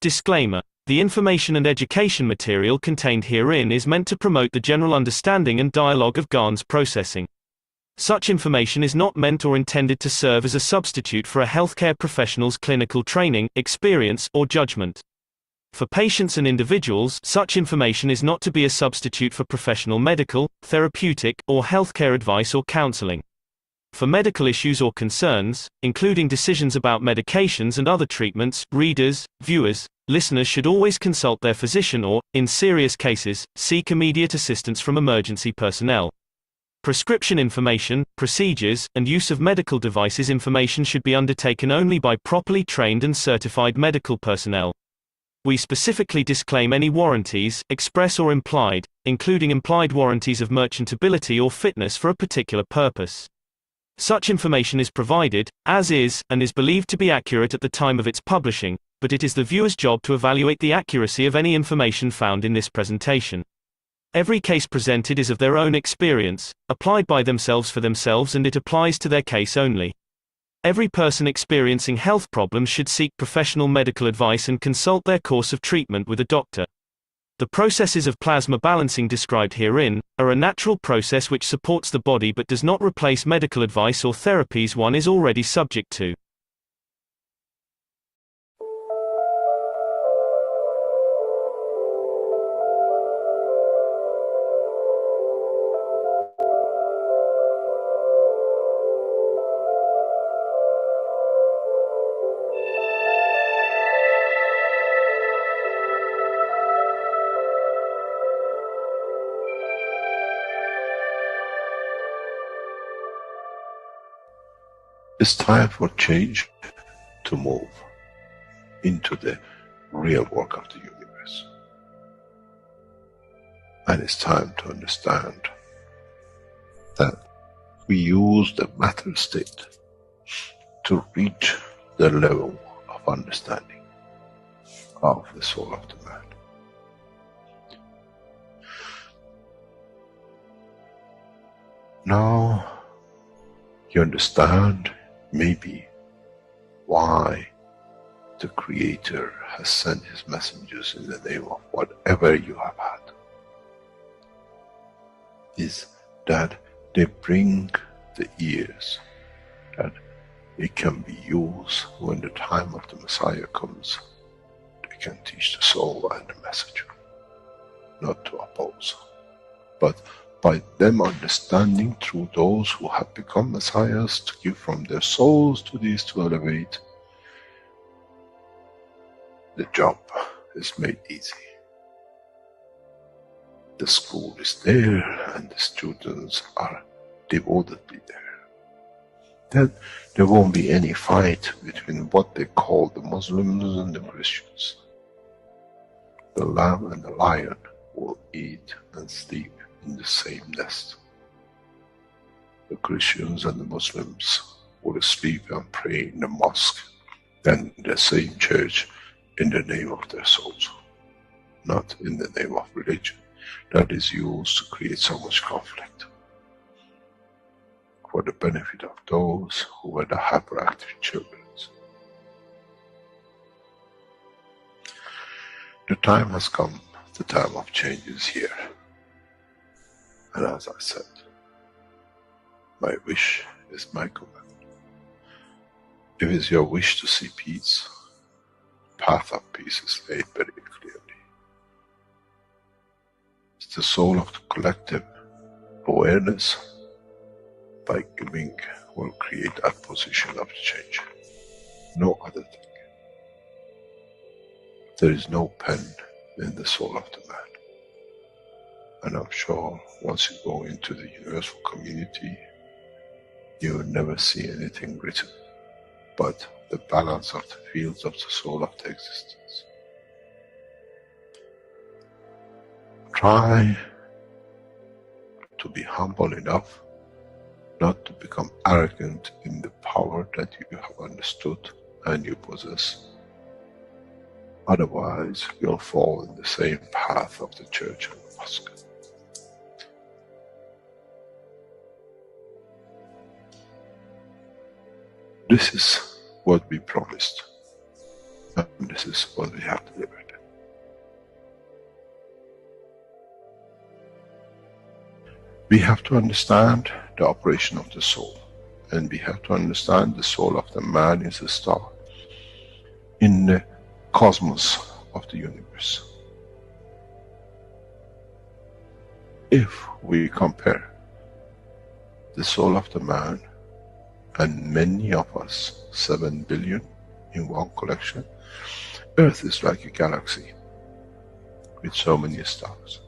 Disclaimer: the information and education material contained herein is meant to promote the general understanding and dialogue of GAN's processing. Such information is not meant or intended to serve as a substitute for a healthcare professional's clinical training, experience, or judgment. For patients and individuals, such information is not to be a substitute for professional medical, therapeutic, or healthcare advice or counseling. For medical issues or concerns, including decisions about medications and other treatments, readers, viewers, listeners should always consult their physician or, in serious cases, seek immediate assistance from emergency personnel. Prescription information, procedures, and use of medical devices information should be undertaken only by properly trained and certified medical personnel. We specifically disclaim any warranties, express or implied, including implied warranties of merchantability or fitness for a particular purpose. Such information is provided, as is, and is believed to be accurate at the time of its publishing, but it is the viewer's job to evaluate the accuracy of any information found in this presentation. Every case presented is of their own experience, applied by themselves for themselves, and it applies to their case only. Every person experiencing health problems should seek professional medical advice and consult their course of treatment with a doctor. The processes of plasma balancing described herein are a natural process which supports the body but does not replace medical advice or therapies one is already subject to. It's time for change to move into the real work of the universe. And it's time to understand that we use the matter state to reach the level of understanding of the soul of the man. Now you understand maybe why the Creator has sent His messengers in the name of whatever you have had. Is that they bring the ears, that it can be used when the time of the Messiah comes. They can teach the soul and the messenger, not to oppose, but by them understanding through those who have become messiahs to give from their souls to these to elevate, the job is made easy. The school is there and the students are devotedly there. Then there won't be any fight between what they call the Muslims and the Christians. The lamb and the lion will eat and sleep in the same nest. The Christians and the Muslims will sleep and pray in the mosque and in the same church in the name of their souls, not in the name of religion that is used to create so much conflict for the benefit of those who were the hyperactive children. The time has come, the time of change is here. And as I said, my wish is my command. If it's your wish to see peace, the path of peace is laid very clearly. It's the soul of the collective awareness. By giving will create that position of change. No other thing. There is no pen in the soul of the man. And I'm sure once you go into the universal community, you will never see anything written but the balance of the fields of the soul of the existence. Try to be humble enough not to become arrogant in the power that you have understood and you possess. Otherwise, you'll fall in the same path of the church and the mosque. This is what we promised. And This is what we have delivered. We have to understand the operation of the soul, and we have to understand the soul of the man is a star in the cosmos of the universe. If we compare the soul of the man and many of us, 7 billion in one collection, Earth is like a galaxy with so many stars.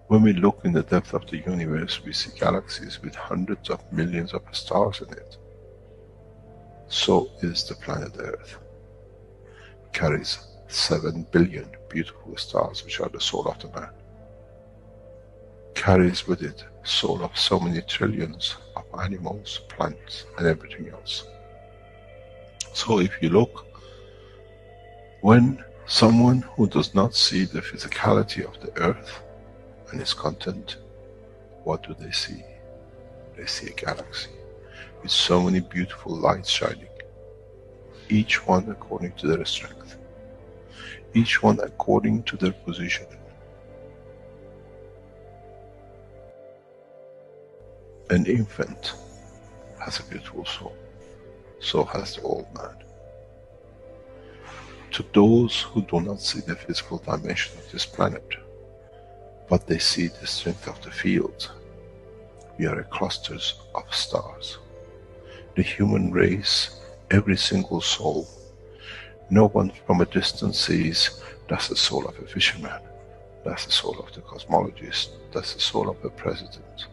When we look in the depth of the universe, we see galaxies with hundreds of millions of stars in it. So is the planet Earth. It carries 7 billion beautiful stars, which are the soul of the man. Carries with it soul of so many trillions of animals, plants, and everything else. So if you look, when someone who does not see the physicality of the earth and its content, what do they see? They see a galaxy with so many beautiful lights shining, each one according to their strength, each one according to their position. An infant has a beautiful soul, so has the old man. To those who do not see the physical dimension of this planet, but they see the strength of the field, we are clusters of stars. The human race, every single soul, no one from a distance sees that's the soul of a fisherman, that's the soul of the cosmologist, that's the soul of a president.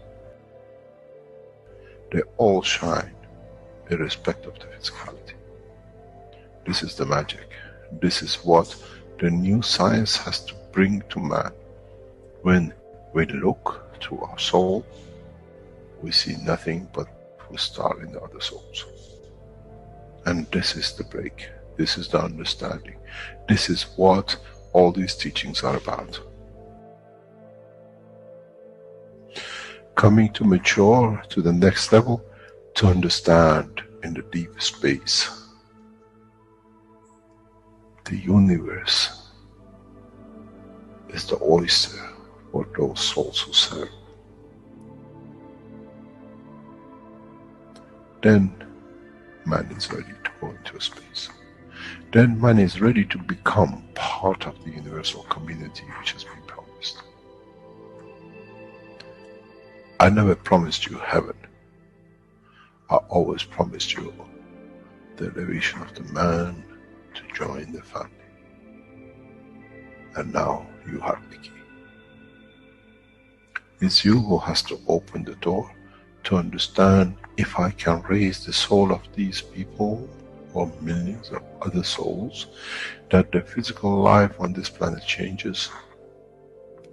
They all shine irrespective of the physicality. This is the magic. This is what the new science has to bring to man. When we look to our soul, we see nothing but a star in the other souls. And this is the break. This is the understanding. This is what all these teachings are about. Coming to mature to the next level, to understand in the deep space, the universe is the oyster for those souls who serve. Then man is ready to go into space. Then man is ready to become part of the universal community which has been promised. I never promised you heaven. I always promised you the elevation of the man to join the family. And now you have the key. It's you who has to open the door to understand, if I can raise the soul of these people or millions of other souls, that the physical life on this planet changes,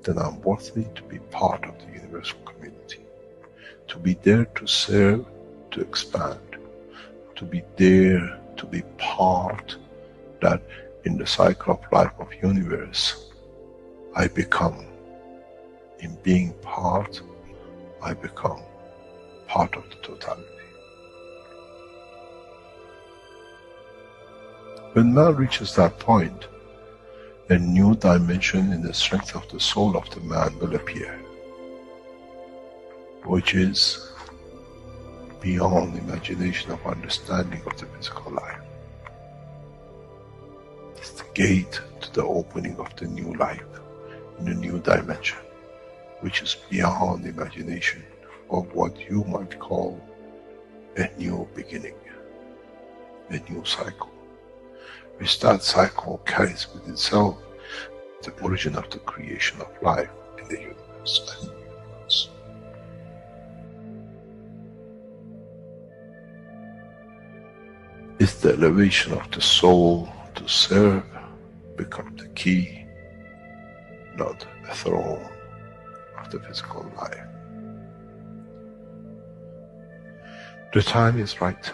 then I'm worthy to be part of the universal community. To be there to serve, to expand. To be there, to be part, that in the cycle of life of universe, I become, in being part, I become part of the totality. When man reaches that point, a new dimension in the strength of the soul of the man will appear, which is beyond imagination of understanding of the physical life. It's the gate to the opening of the new life, in a new dimension, which is beyond imagination of what you might call a new beginning, a new cycle. Which that cycle carries with itself the origin of the creation of life in the universe and the universe. It's the elevation of the soul to serve become the key, not a throne of the physical life. The time is right.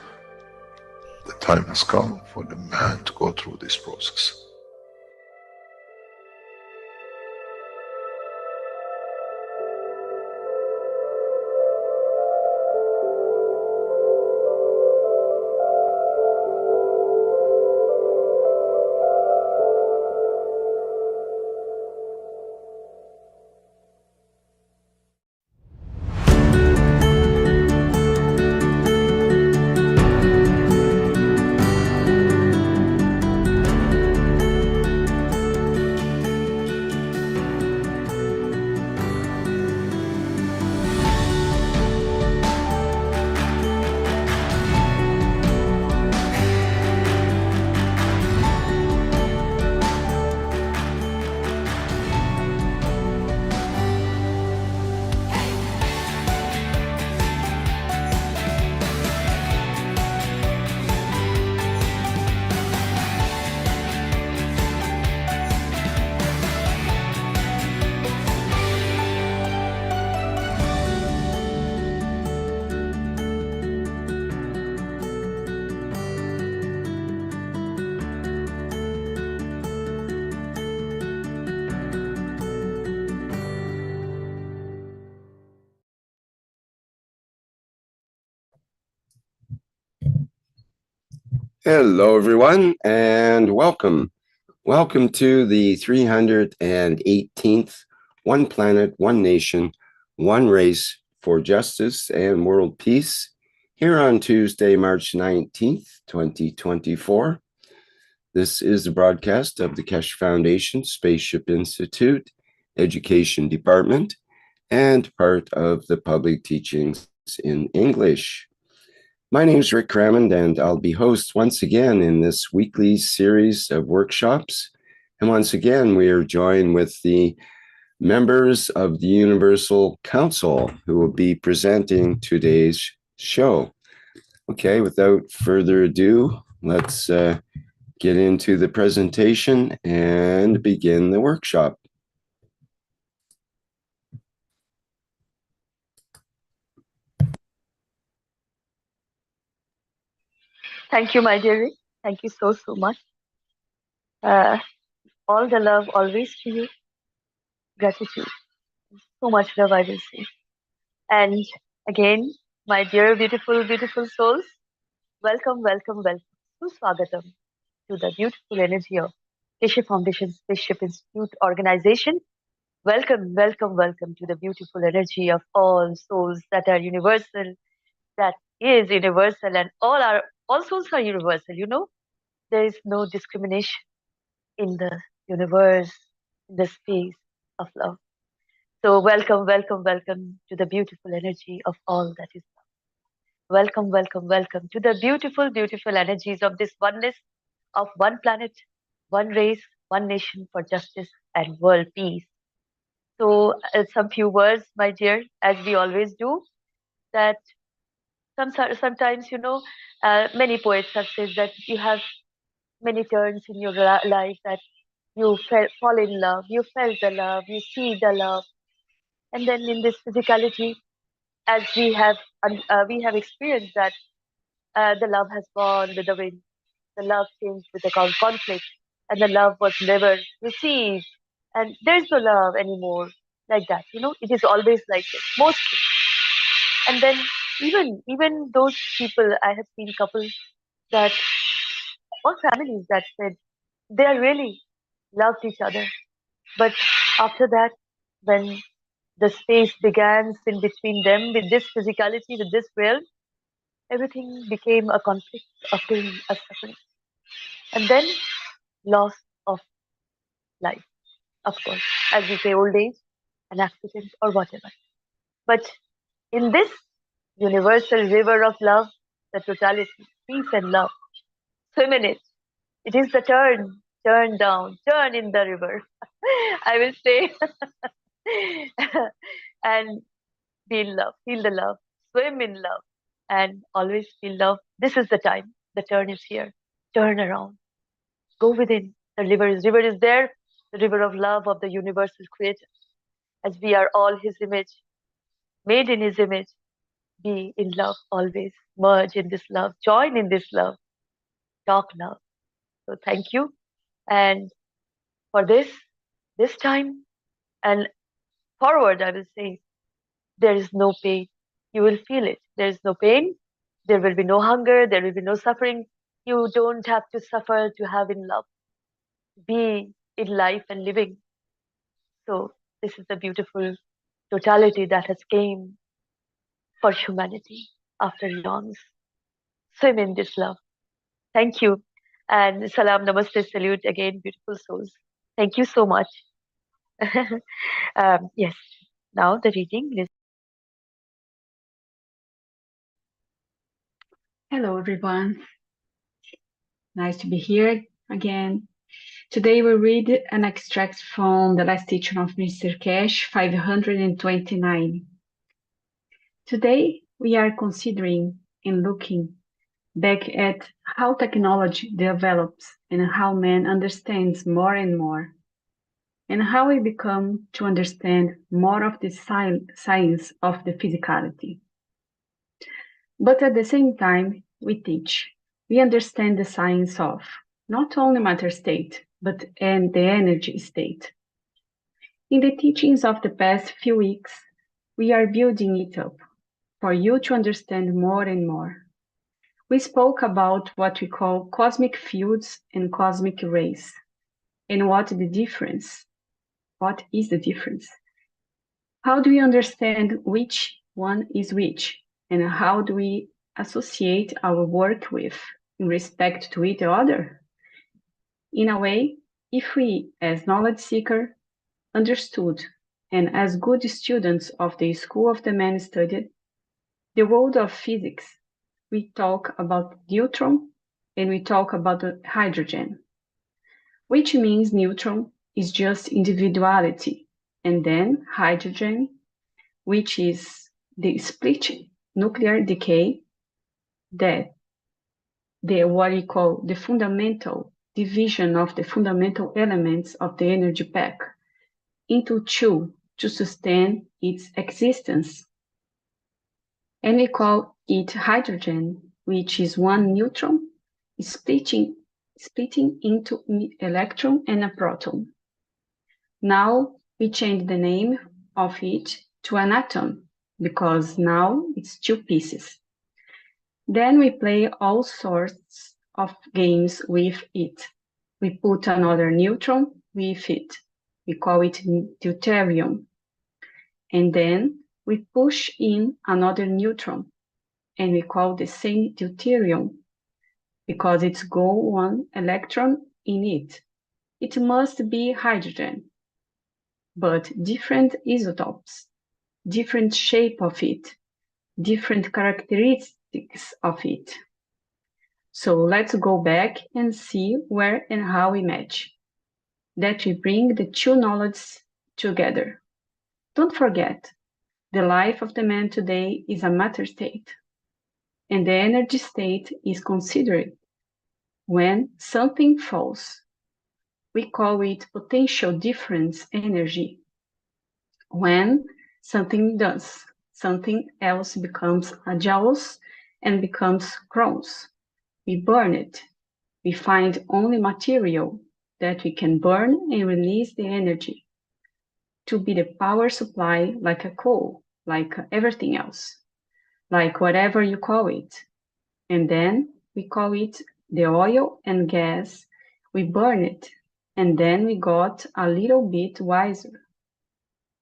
The time has come for the man to go through this process. Hello, everyone, and welcome. Welcome to the 318th One Planet, One Nation, One Race for Justice and World Peace here on Tuesday, March 19th, 2024. This is a broadcast of the Keshe Foundation, Spaceship Institute, Education Department, and part of the Public Teachings in English. My name is Rick Crammond, and I'll be host once again in this weekly series of workshops. And once again, we are joined with the members of the Universal Council who will be presenting today's show. Okay, without further ado, let's get into the presentation and begin the workshop. Thank you, my dear Rick. Thank you so much. All the love always to you. Gratitude. So much love I will say. And again, my dear beautiful souls, welcome. Swagatam to the beautiful energy of Keshe Foundation Spaceship Institute organization. Welcome to the beautiful energy of all souls that are universal, that is universal, and all souls are universal, There is no discrimination in the universe, in the space of love. So welcome to the beautiful energy of all that is love. Welcome to the beautiful energies of this oneness of one planet, one race, one nation for justice and world peace. So some few words, my dear, as we always do, that sometimes, many poets have said that you have many turns in your life, that you fall in love, you felt the love, you see the love, and then in this physicality, as we have experienced that the love has gone with the wind, the love changed with the conflict, and the love was never received, and there's no love anymore, like that. It is always like this, mostly. And then even those people, I have seen couples that, or families that said they are really loved each other, but after that, when the space began in between them with this physicality, with this realm, everything became a conflict, a pain, a suffering, and then loss of life, of course, as we say, old age, an accident, or whatever. But in this universal river of love, the totality, peace and love, swim in it. It is the turn down, turn in the river, I will say, and be in love, feel the love, swim in love, and always feel love. This is the time. The turn is here. Turn around. Go within. The river is there. The river of love of the universal creator. As we are all his image, made in his image, be in love always. Merge in this love. Join in this love. Talk love. So thank you. And for this time, and forward, I will say, there is no pain. You will feel it. There is no pain. There will be no hunger. There will be no suffering. You don't have to suffer to have in love. Be in life and living. So this is the beautiful totality that has came for humanity after eons. Swim in this love. Thank you. And salam, namaste, salute again, beautiful souls. Thank you so much. Yes, now the reading is. Hello, everyone. Nice to be here again. Today we read an extract from the last teaching of Mr. Keshe, 529. Today we are considering and looking back at how technology develops and how man understands more and more, and how we become to understand more of the science of the physicality. But at the same time, we teach. We understand the science of not only matter state, but and the energy state. In the teachings of the past few weeks, we are building it up for you to understand more and more. We spoke about what we call cosmic fields and cosmic rays, and what is the difference? How do we understand which one is which, and how do we associate our work with in respect to each other? In a way, if we, as knowledge seeker, understood, and as good students of the School of the Man studied, the world of physics, we talk about neutron and we talk about the hydrogen, which means neutron is just individuality, and then hydrogen, which is the splitting, nuclear decay, that what we call the fundamental division of the fundamental elements of the energy pack into two to sustain its existence. And we call it hydrogen, which is one neutron splitting into an electron and a proton. Now we change the name of it to an atom, because now it's two pieces. Then we play all sorts of games with it. We put another neutron with it. We call it deuterium. And then we push in another neutron, and we call the same deuterium, because it's got one electron in it. It must be hydrogen, but different isotopes, different shape of it, different characteristics of it. So let's go back and see where and how we match, that we bring the two knowledges together. Don't forget, the life of the man today is a matter state, and the energy state is considered when something falls. We call it potential difference energy. When something does, something else becomes a joules and becomes crowns. We burn it. We find only material that we can burn and release the energy to be the power supply, like a coal, like everything else, like whatever you call it. And then we call it the oil and gas. We burn it, and then we got a little bit wiser.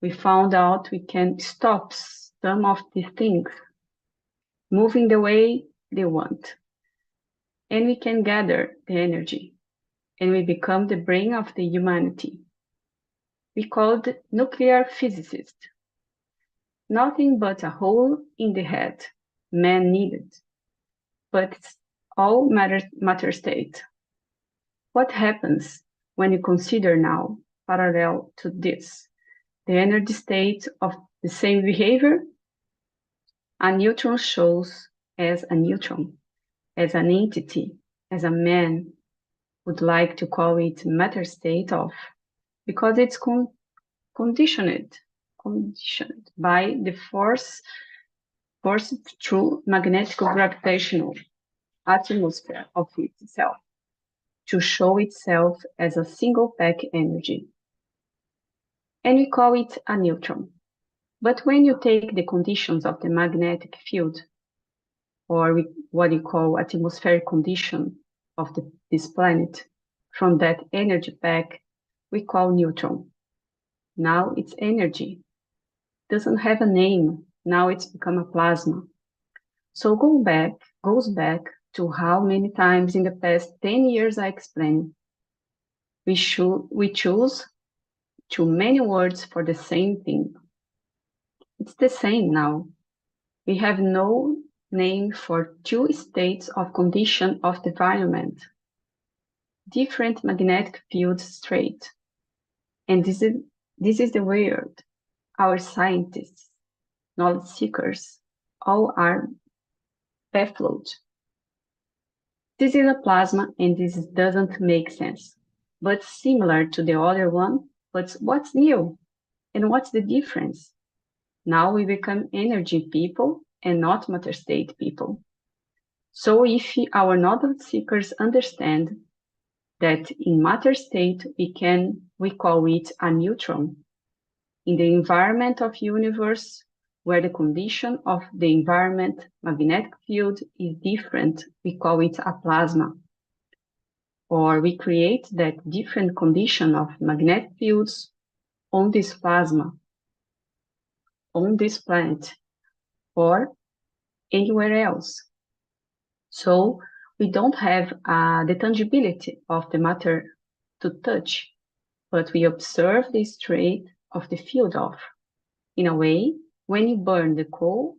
We found out we can stop some of these things moving the way they want. And we can gather the energy, and we become the brain of the humanity. We called nuclear physicist. Nothing but a hole in the head man needed, but it's all matter state. What happens when you consider now, parallel to this, the energy state of the same behavior? A neutron shows as a neutron, as an entity, as a man would like to call it matter state of, because it's conditioned by the force through magnetic gravitational atmosphere of itself to show itself as a single pack energy. And we call it a neutron. But when you take the conditions of the magnetic field, or what you call atmospheric condition of this planet, from that energy pack, we call neutron. Now it's energy. Doesn't have a name. Now it's become a plasma. So goes back to how many times in the past 10 years I explained. We choose too many words for the same thing. It's the same now. We have no name for two states of condition of the environment. Different magnetic fields straight. And this is the weird. Our scientists, knowledge seekers, all are baffled. This is a plasma and this doesn't make sense, but similar to the other one. But what's new? And what's the difference? Now we become energy people and not matter state people. So if our knowledge seekers understand that in matter state we call it a neutron. In the environment of universe, where the condition of the environment magnetic field is different, we call it a plasma. Or we create that different condition of magnetic fields on this plasma, on this planet, or anywhere else. So we don't have the tangibility of the matter to touch, but we observe the state of the field of. In a way, when you burn the coal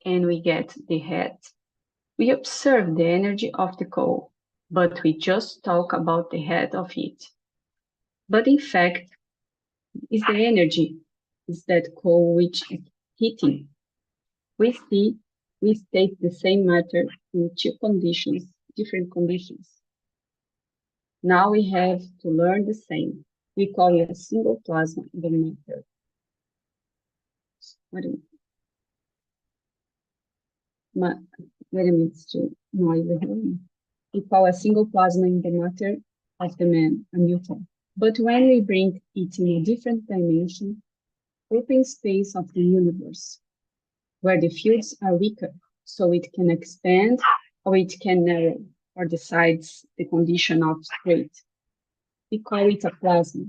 and we get the head, we observe the energy of the coal, but we just talk about the head of it. But in fact, is the energy, is that coal which is heating. We state the same matter in two conditions, different conditions. Now we have to learn the same. We call it a single plasma in the matter. Wait a minute, it's too noisy. We call a single plasma in the matter of the man, a Newton. But when we bring it in a different dimension, open space of the universe, where the fields are weaker, so it can expand or it can narrow, or decides the condition of straight. We call it a plasma.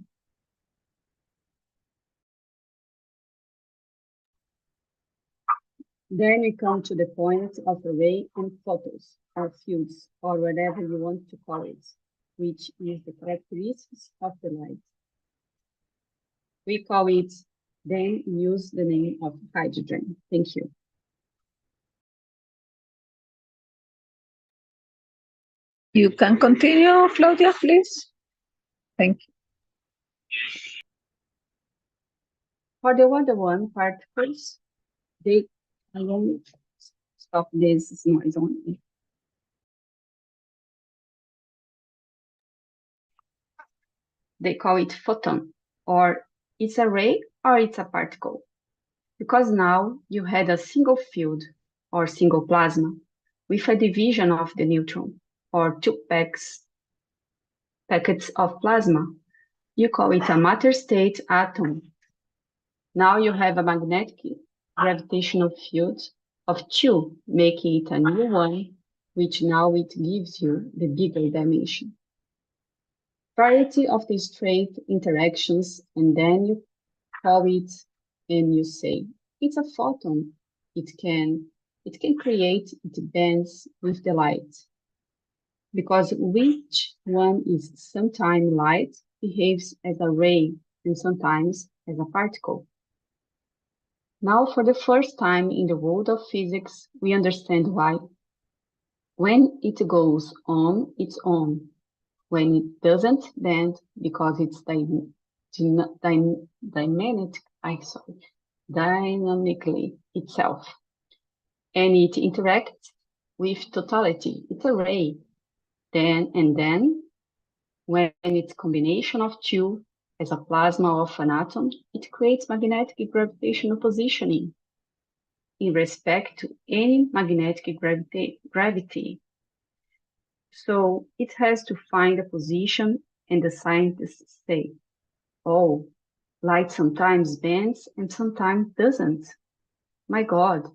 Then we come to the point of array and photons, or fields, or whatever you want to call it, which is the characteristics of the light. We call it, then use the name of hydrogen. Thank you. You can continue, Claudia, please. Thank you. For the other one particles, I won't stop this noise only. They call it photon, or it's a ray or it's a particle. Because now you had a single field or single plasma with a division of the neutron, or two packets of plasma. You call it a matter state atom. Now you have a magnetic gravitational field of two, making it a new one, which now it gives you the bigger dimension. Variety of the straight interactions, and then you call it and you say, it's a photon. It can create, it bends with the light. Because which one is sometimes light behaves as a ray and sometimes as a particle. Now, for the first time in the world of physics, we understand why. When it goes on, it's on. When it doesn't bend, because it's dynamically itself. And it interacts with totality. It's a ray. Then, when it's combination of two, as a plasma of an atom, it creates magnetic gravitational positioning in respect to any magnetic gravity. So it has to find a position, and the scientists say, oh, light sometimes bends and sometimes doesn't. My God,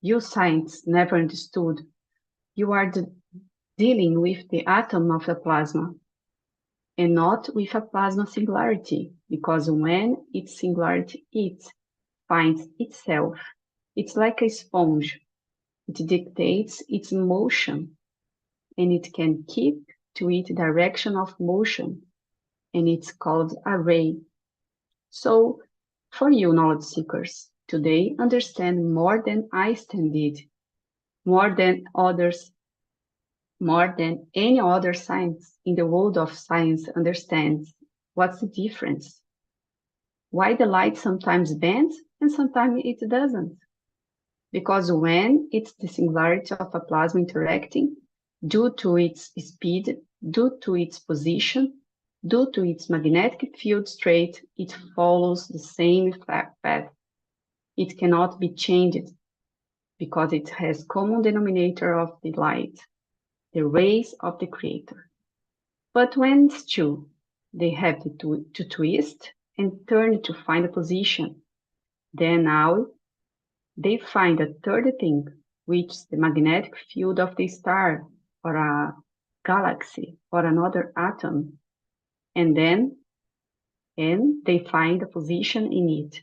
you scientists never understood. You are dealing with the atom of the plasma, and not with a plasma singularity, because when its singularity it finds itself, it's like a sponge. It dictates its motion, and it can keep to its direction of motion, and it's called a ray. So, for you knowledge seekers, today understand more than Einstein did, more than any other science in the world of science understands. What's the difference? Why the light sometimes bends and sometimes it doesn't? Because when it's the singularity of a plasma interacting, due to its speed, due to its position, due to its magnetic field state, it follows the same path. It cannot be changed because it has common denominator of the light, the rays of the creator. But when it's two, they have to twist and turn to find a position. Then now they find a third thing, which is the magnetic field of the star or a galaxy or another atom, and they find a position in it.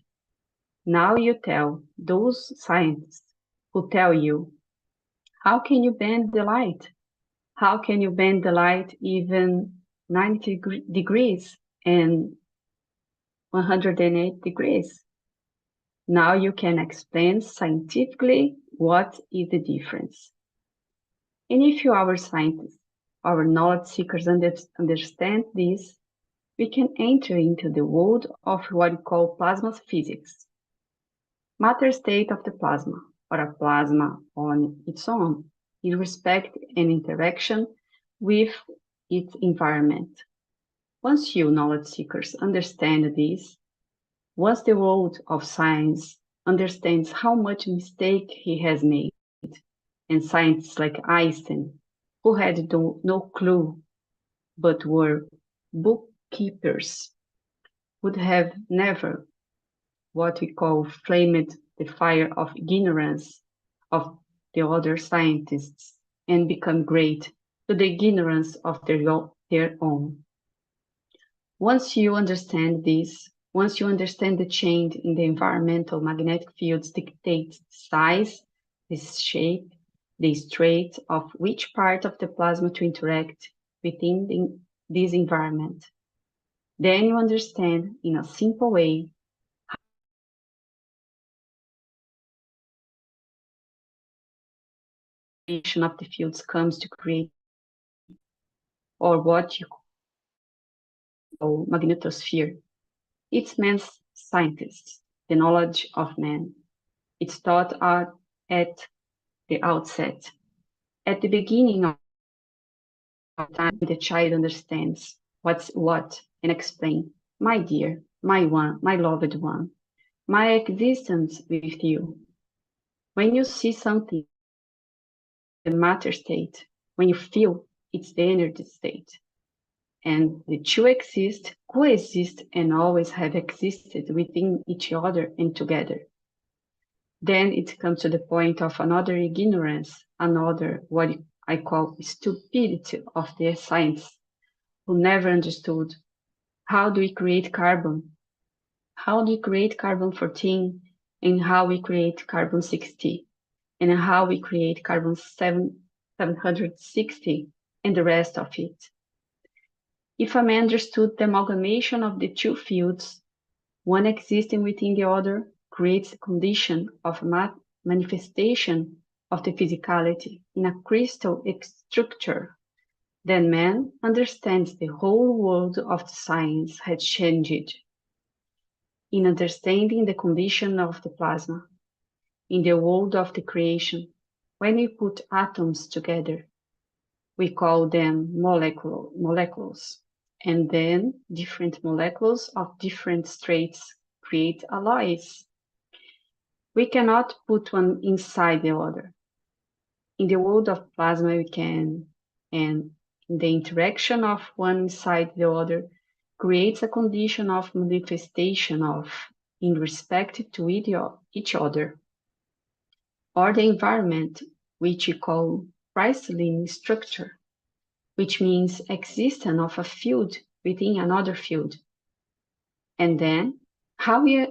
Now you tell those scientists who tell you, how can you bend the light? How can you bend the light even 90 degrees and 108 degrees? Now you can explain scientifically what is the difference. And if you, our scientists, our knowledge seekers understand this, we can enter into the world of what we call plasma physics. Matter state of the plasma, or a plasma on its own, in respect and interaction with its environment. Once you, knowledge seekers, understand this, once the world of science understands how much mistake he has made, and scientists like Einstein, who had no clue, but were bookkeepers, would have never what we call flamed the fire of ignorance of the other scientists and become great to the ignorance of their own. Once you understand this, once you understand the change in the environmental magnetic fields dictates the size, the shape, the state of which part of the plasma to interact within this environment, then you understand in a simple way of the fields comes to create, or what you call magnetosphere. It's man's scientists, the knowledge of man. It's taught at the outset. At the beginning of time, the child understands what's what and explain, my dear, my one, my loved one, my existence with you. When you see something, the matter state, when you feel, it's the energy state. And the two exist, coexist, and always have existed within each other and together. Then it comes to the point of another ignorance, another what I call stupidity of the science, who never understood how do we create carbon, how do we create carbon-14, and how we create carbon-60, and how we create carbon-760, and the rest of it. If a man understood the amalgamation of the two fields, one existing within the other, creates a condition of manifestation of the physicality in a crystal structure, then man understands the whole world of the science has changed. In understanding the condition of the plasma, in the world of the creation, when we put atoms together, we call them molecules, and then different molecules of different straits create alloys. We cannot put one inside the other. In the world of plasma, we can, and in the interaction of one inside the other, creates a condition of manifestation of, in respect to each other, or the environment, which we call crystalline structure, which means existence of a field within another field. And then, how these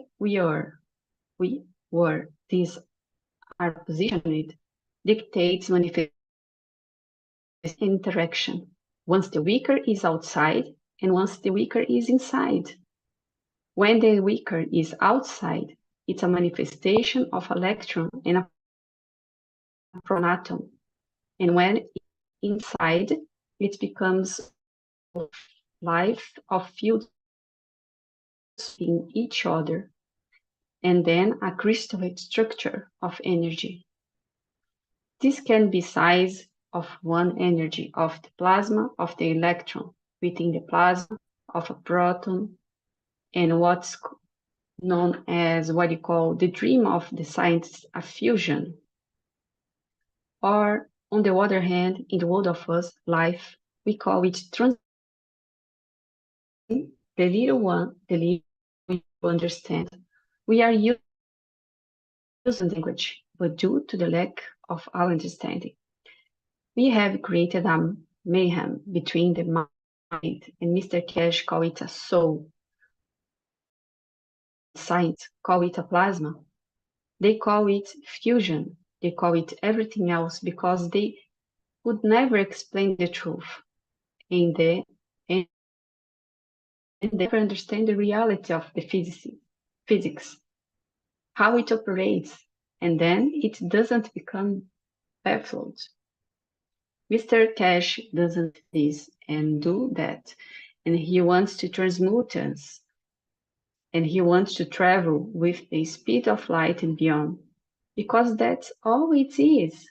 are positioned dictates manifestation interaction. Once the weaker is outside, and once the weaker is inside. When the weaker is outside, it's a manifestation of electron and a proton. And when inside, it becomes life of fields in each other, and then a crystalline structure of energy. This can be size of one energy of the plasma of the electron within the plasma of a proton, and what's known as what you call the dream of the scientist, a fusion. Or on the other hand, in the world of us, life, we call it the little one, the little we understand. We are used language, but due to the lack of our understanding. We have created a mayhem between the mind and Mr. Keshe call it a soul. Science call it a plasma. They call it fusion. They call it everything else because they could never explain the truth and never understand the reality of the physics, how it operates, and then it doesn't become baffled. Mr. Keshe doesn't this and do that, and he wants to transmute us, and he wants to travel with the speed of light and beyond, because that's all it is.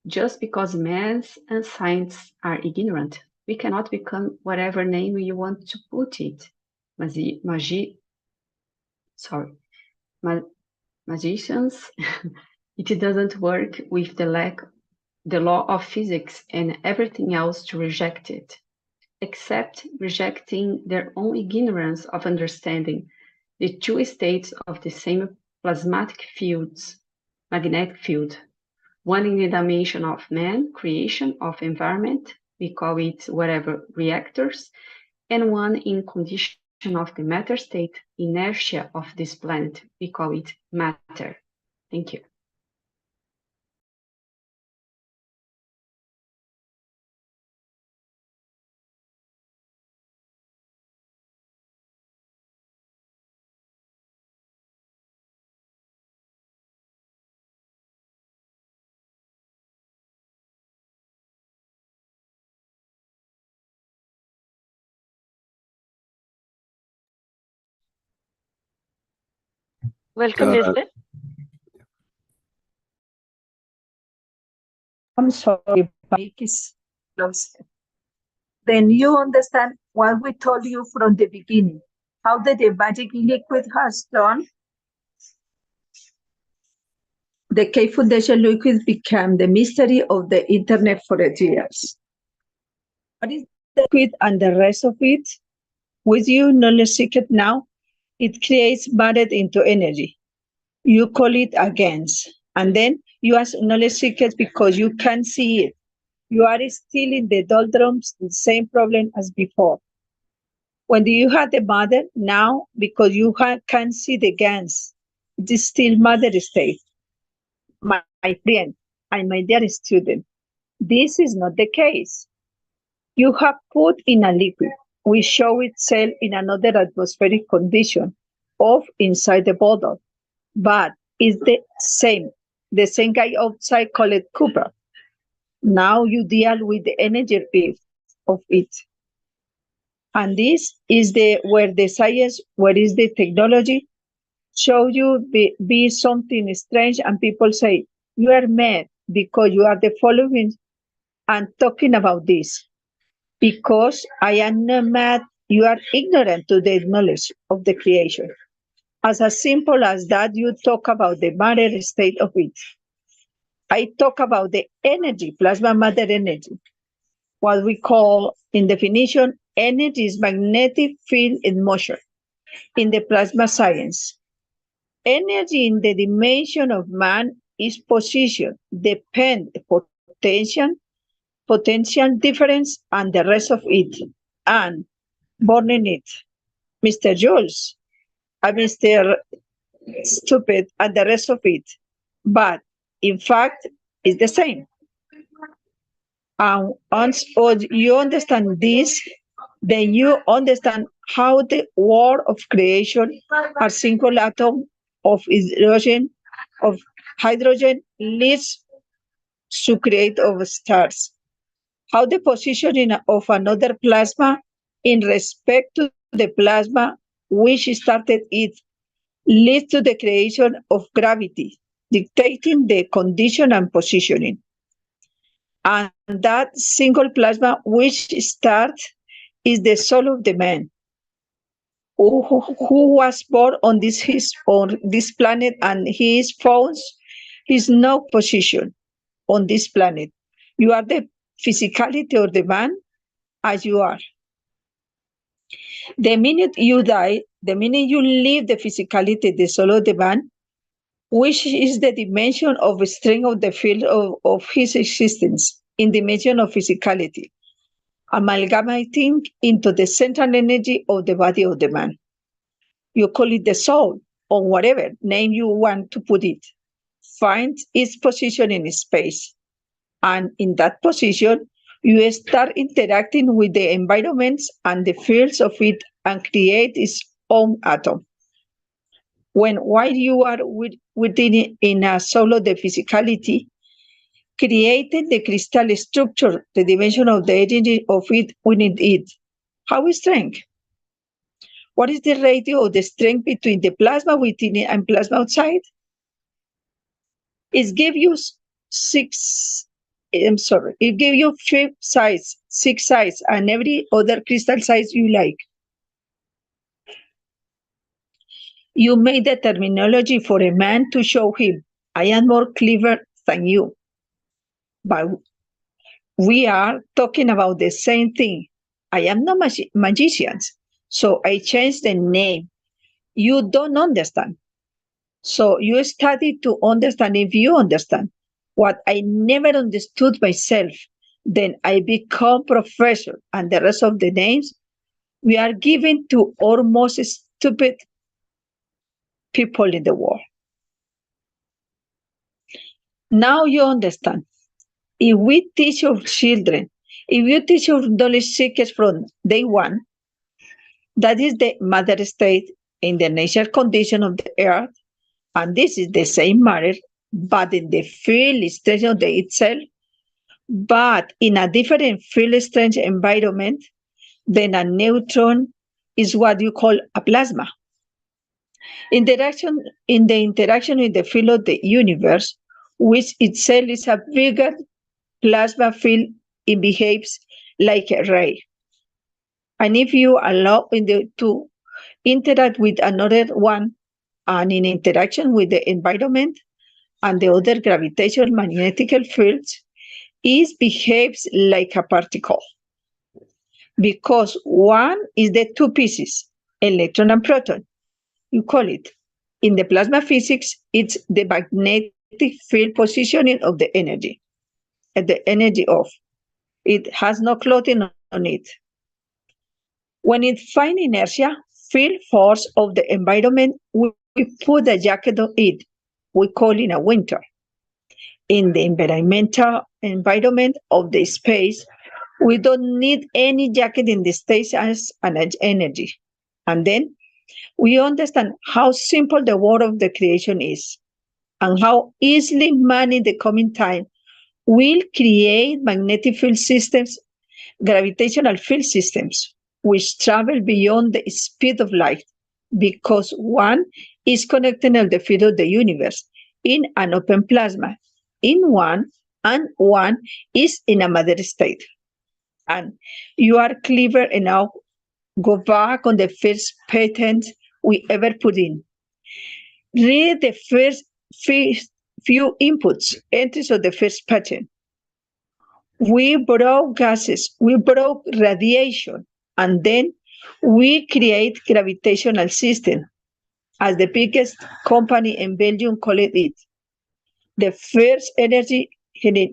Just because math and science are ignorant, we cannot become whatever name you want to put it. Magicians. It doesn't work with the law of physics and everything else to reject it, except rejecting their own ignorance of understanding the two states of the same plasmatic fields, magnetic field, one in the dimension of man, creation of environment, we call it whatever, reactors, and one in condition of the matter state, inertia of this planet, we call it matter. Thank you. Welcome, Lisbeth. I'm sorry, mic is closed. Then you understand what we told you from the beginning, how the magic liquid has done. The KF Foundation liquid became the mystery of the internet for years. What is the liquid and the rest of it? With you, knowledge secret now, it creates matter into energy. You call it against, and then you ask knowledge secret because you can't see it. You are still in the doldrums, the same problem as before. When you have the matter, now, because you can't see the GANs, it is still matter state. My friend and my dear student, this is not the case. You have put in a liquid, which show itself in another atmospheric condition of inside the bottle, but it's the same guy outside called Cooper. Now you deal with the energy piece of it. And this is where the science, where is the technology, show you be something strange, and people say, you are mad because you are the following and talking about this. Because I am not mad, you are ignorant to the knowledge of the creation. As simple as that, you talk about the matter state of it. I talk about the energy, plasma matter energy. What we call, in definition, energy is magnetic field in motion in the plasma science. Energy in the dimension of man is position, depend, potential difference, and the rest of it, and born in it. Mr. Jules, Mr. Stupid, and the rest of it. But in fact, it's the same. Once you understand this, then you understand how the world of creation, a single atom of hydrogen leads to create of stars. How the positioning of another plasma in respect to the plasma which started it leads to the creation of gravity, dictating the condition and positioning. And that single plasma which starts is the soul of the man who was born on this planet, and he found his no position on this planet. You are the physicality of the man as you are. The minute you die, the minute you leave the physicality, the soul of the man, which is the dimension of strength of the field of his existence in dimension of physicality, amalgamating into the central energy of the body of the man. You call it the soul, or whatever name you want to put it, finds its position in space. And in that position, you start interacting with the environments and the fields of it and create its own atom. While you are within in a solo the physicality, creating the crystal structure, the dimension of the energy of it within it. How is strength? What is the ratio of the strength between the plasma within it and plasma outside? It gives you it gives you 5 sides, 6 sides, and every other crystal size you like. You made the terminology for a man to show him, I am more clever than you. But we are talking about the same thing. I am not magician, so I changed the name. You don't understand. So you study to understand if you understand. What I never understood myself, then I become professor, and the rest of the names we are given to almost stupid people in the world. Now you understand. If we teach our children, if you teach your knowledge seekers from day one, that is the matter state in the natural condition of the earth, and this is the same matter, but in the field strength of the itself, but in a different field strength environment, then a neutron is what you call a plasma. In the interaction with the field of the universe, which itself is a bigger plasma field, it behaves like a ray. And if you allow to interact with another one, and in interaction with the environment and the other gravitational magnetic fields, it behaves like a particle. Because one is the 2 pieces, electron and proton, you call it. In the plasma physics, it's the magnetic field positioning of the energy, at the energy of. It has no clothing on it. When it finds inertia, field force of the environment, we put a jacket on it. We call it a winter. In the environmental environment of the space, we don't need any jacket in the space as an energy. And then we understand how simple the world of the creation is, and how easily man in the coming time will create magnetic field systems, gravitational field systems, which travel beyond the speed of light, because one is connected to the field of the universe in an open plasma, in one, and one is in a matter state. And you are clever enough, go back on the first patent we ever put in. Read the first few inputs, entries of the first patent. We broke gases, we broke radiation, and then we create gravitational system, as the biggest company in Belgium called it. The first energy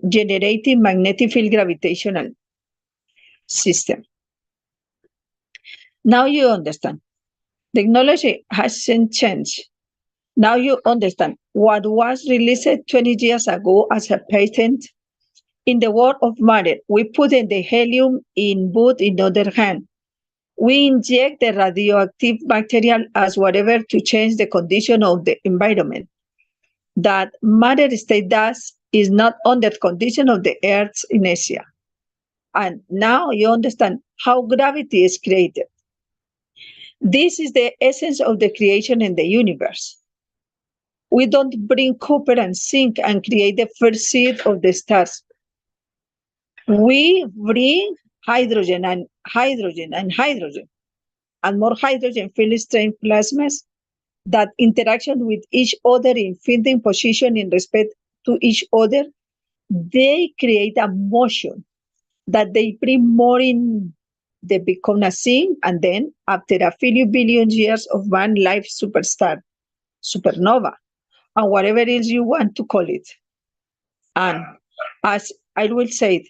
generating magnetic field gravitational system. Now you understand. Technology hasn't changed. Now you understand what was released 20 years ago as a patent. In the world of matter, we put in the helium in both in the other hand. We inject the radioactive material as whatever to change the condition of the environment. That matter state does is not under condition of the Earth's inertia. And now you understand how gravity is created. This is the essence of the creation in the universe. We don't bring copper and zinc and create the first seed of the stars. We bring hydrogen and hydrogen and hydrogen, and more hydrogen field strength plasmas that interaction with each other in finding position in respect to each other. They create a motion that they bring more in, they become a thing, and then after a few billion years of one life superstar, supernova, and whatever else you want to call it. And as I will say it,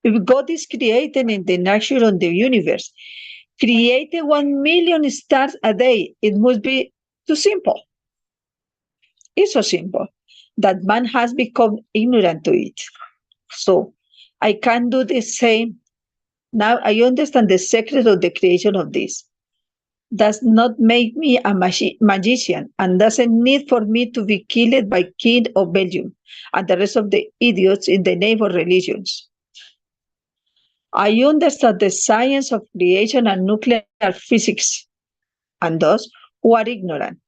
if God is creating in the nature of the universe, created 1 million stars a day, it must be too simple. It's so simple that man has become ignorant to it. So I can do the same. Now I understand the secret of the creation of this. Does not make me a magician and doesn't need for me to be killed by King of Belgium and the rest of the idiots in the name of religions. I understand the science of creation and nuclear physics, and those who are ignorant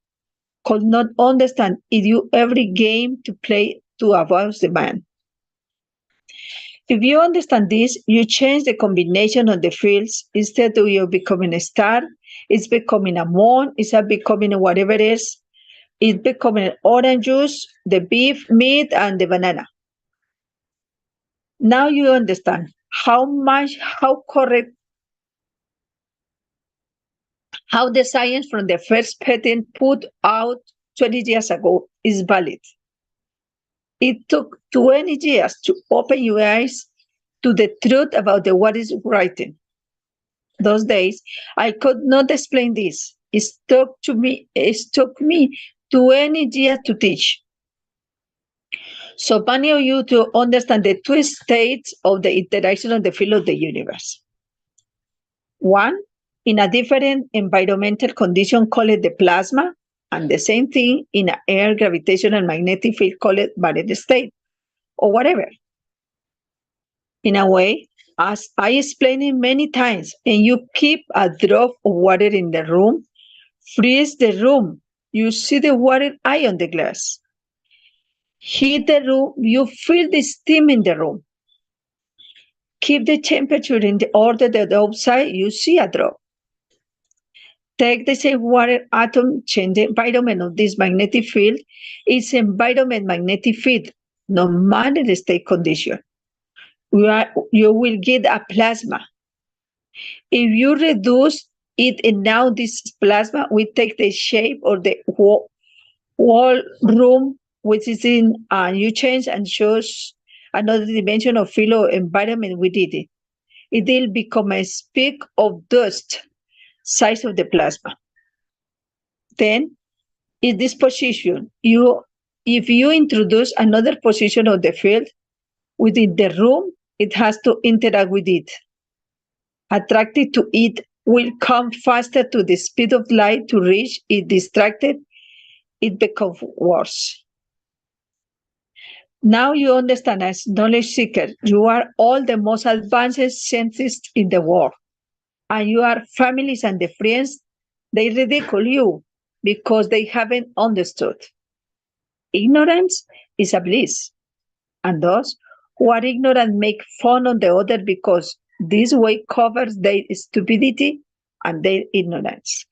could not understand it. You every game to play to abuse the man. If you understand this, you change the combination of the fields. Instead of you becoming a star, it's becoming a moon, it's becoming whatever it is. It's becoming orange juice, the beef, meat, and the banana. Now you understand how correct, how the science from the first patent put out 20 years ago is valid. It took 20 years to open your eyes to the truth about what is writing. Those days, I could not explain this. It took me 20 years to teach. So many of you to understand the two states of the interaction of the field of the universe. One, in a different environmental condition called the plasma, and the same thing in an air, gravitational, magnetic field called varied state, or whatever. In a way, as I explained it many times, and you keep a drop of water in the room, freeze the room, you see the water eye on the glass. Heat the room, you feel the steam in the room. Keep the temperature in the order that the outside, you see a drop. Take the same water atom, change the environment of this magnetic field, its environment magnetic field, no matter the state condition. You will get a plasma. If you reduce it, and now this plasma will take the shape of the whole room, which is in, you change and shows another dimension of field or environment within it. It will become a speck of dust size of the plasma. Then, in this position, if you introduce another position of the field within the room, it has to interact with it. Attracted to it will come faster to the speed of light to reach it. Distracted, it becomes worse. Now you understand, as knowledge seeker, you are all the most advanced scientists in the world. And your families and the friends, they ridicule you because they haven't understood. Ignorance is a bliss. And those who are ignorant make fun of the other because this way covers their stupidity and their ignorance.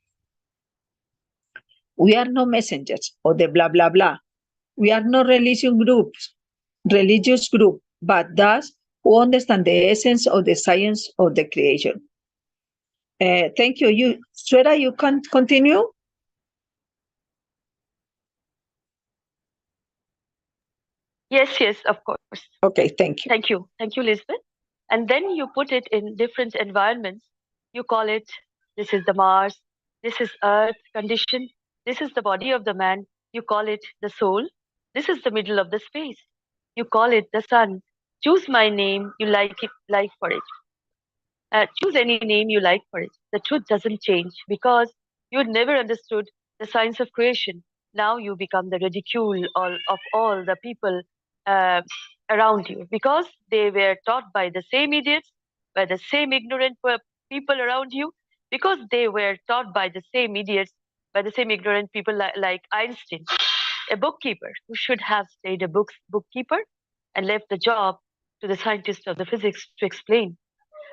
We are no messengers of the blah, blah, blah. We are no religious group, but those who understand the essence of the science of the creation. Thank you. Shweta, you can continue? Yes, of course. Okay, thank you. Thank you, Elizabeth. And then you put it in different environments. You call it, this is the Mars, this is Earth condition, this is the body of the man. You call it the soul. This is the middle of the space. You call it the sun. Choose my name you like for it. Choose any name you like for it. The truth doesn't change because you never understood the science of creation. Now you become the ridicule of all the people around you because they were taught by the same idiots, by the same ignorant people around you, because they were taught by the same idiots, by the same ignorant people like Einstein, a bookkeeper who should have stayed a bookkeeper and left the job to the scientist of the physics to explain.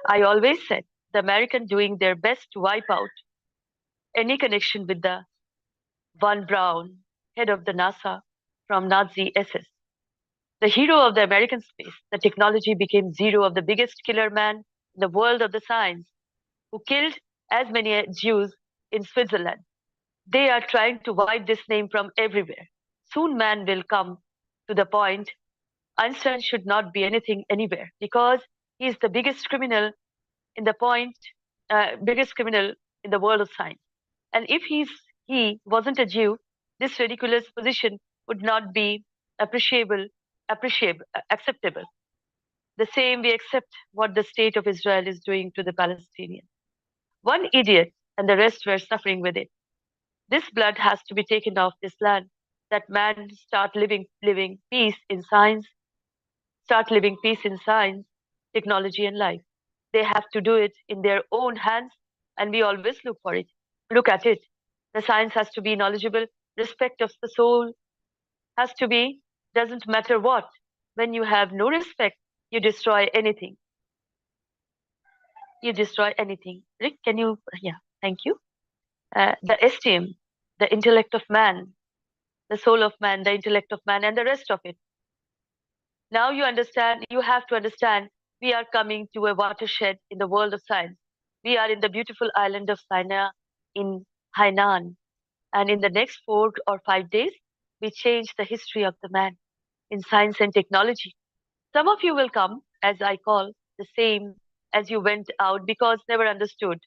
I always said the Americans doing their best to wipe out any connection with the Von Braun, head of the NASA from Nazi SS. The hero of the American space, the technology became zero of the biggest killer man in the world of the science, who killed as many Jews in Switzerland. They are trying to wipe this name from everywhere. soon man will come to the point Einstein should not be anything anywhere because he is the biggest criminal in the biggest criminal in the world of science. And if he wasn't a Jew, this ridiculous position would not be acceptable. The same we accept what the state of Israel is doing to the Palestinians. One idiot and the rest were suffering with it. This blood has to be taken off this land, that man start living peace in science, technology, and life. They have to do it in their own hands, and we always look at it. The science has to be knowledgeable, respect of the soul has to be, doesn't matter what. When you have no respect, you destroy anything. Rick, can you, yeah, thank you. The esteem, the intellect of man, the soul of man, the intellect of man, and the rest of it. Now you have to understand, we are coming to a watershed in the world of science. We are in the beautiful island of Sinai in Hainan. And in the next 4 or 5 days, we change the history of the man in science and technology. Some of you will come, as I call, the same as you went out because never understood.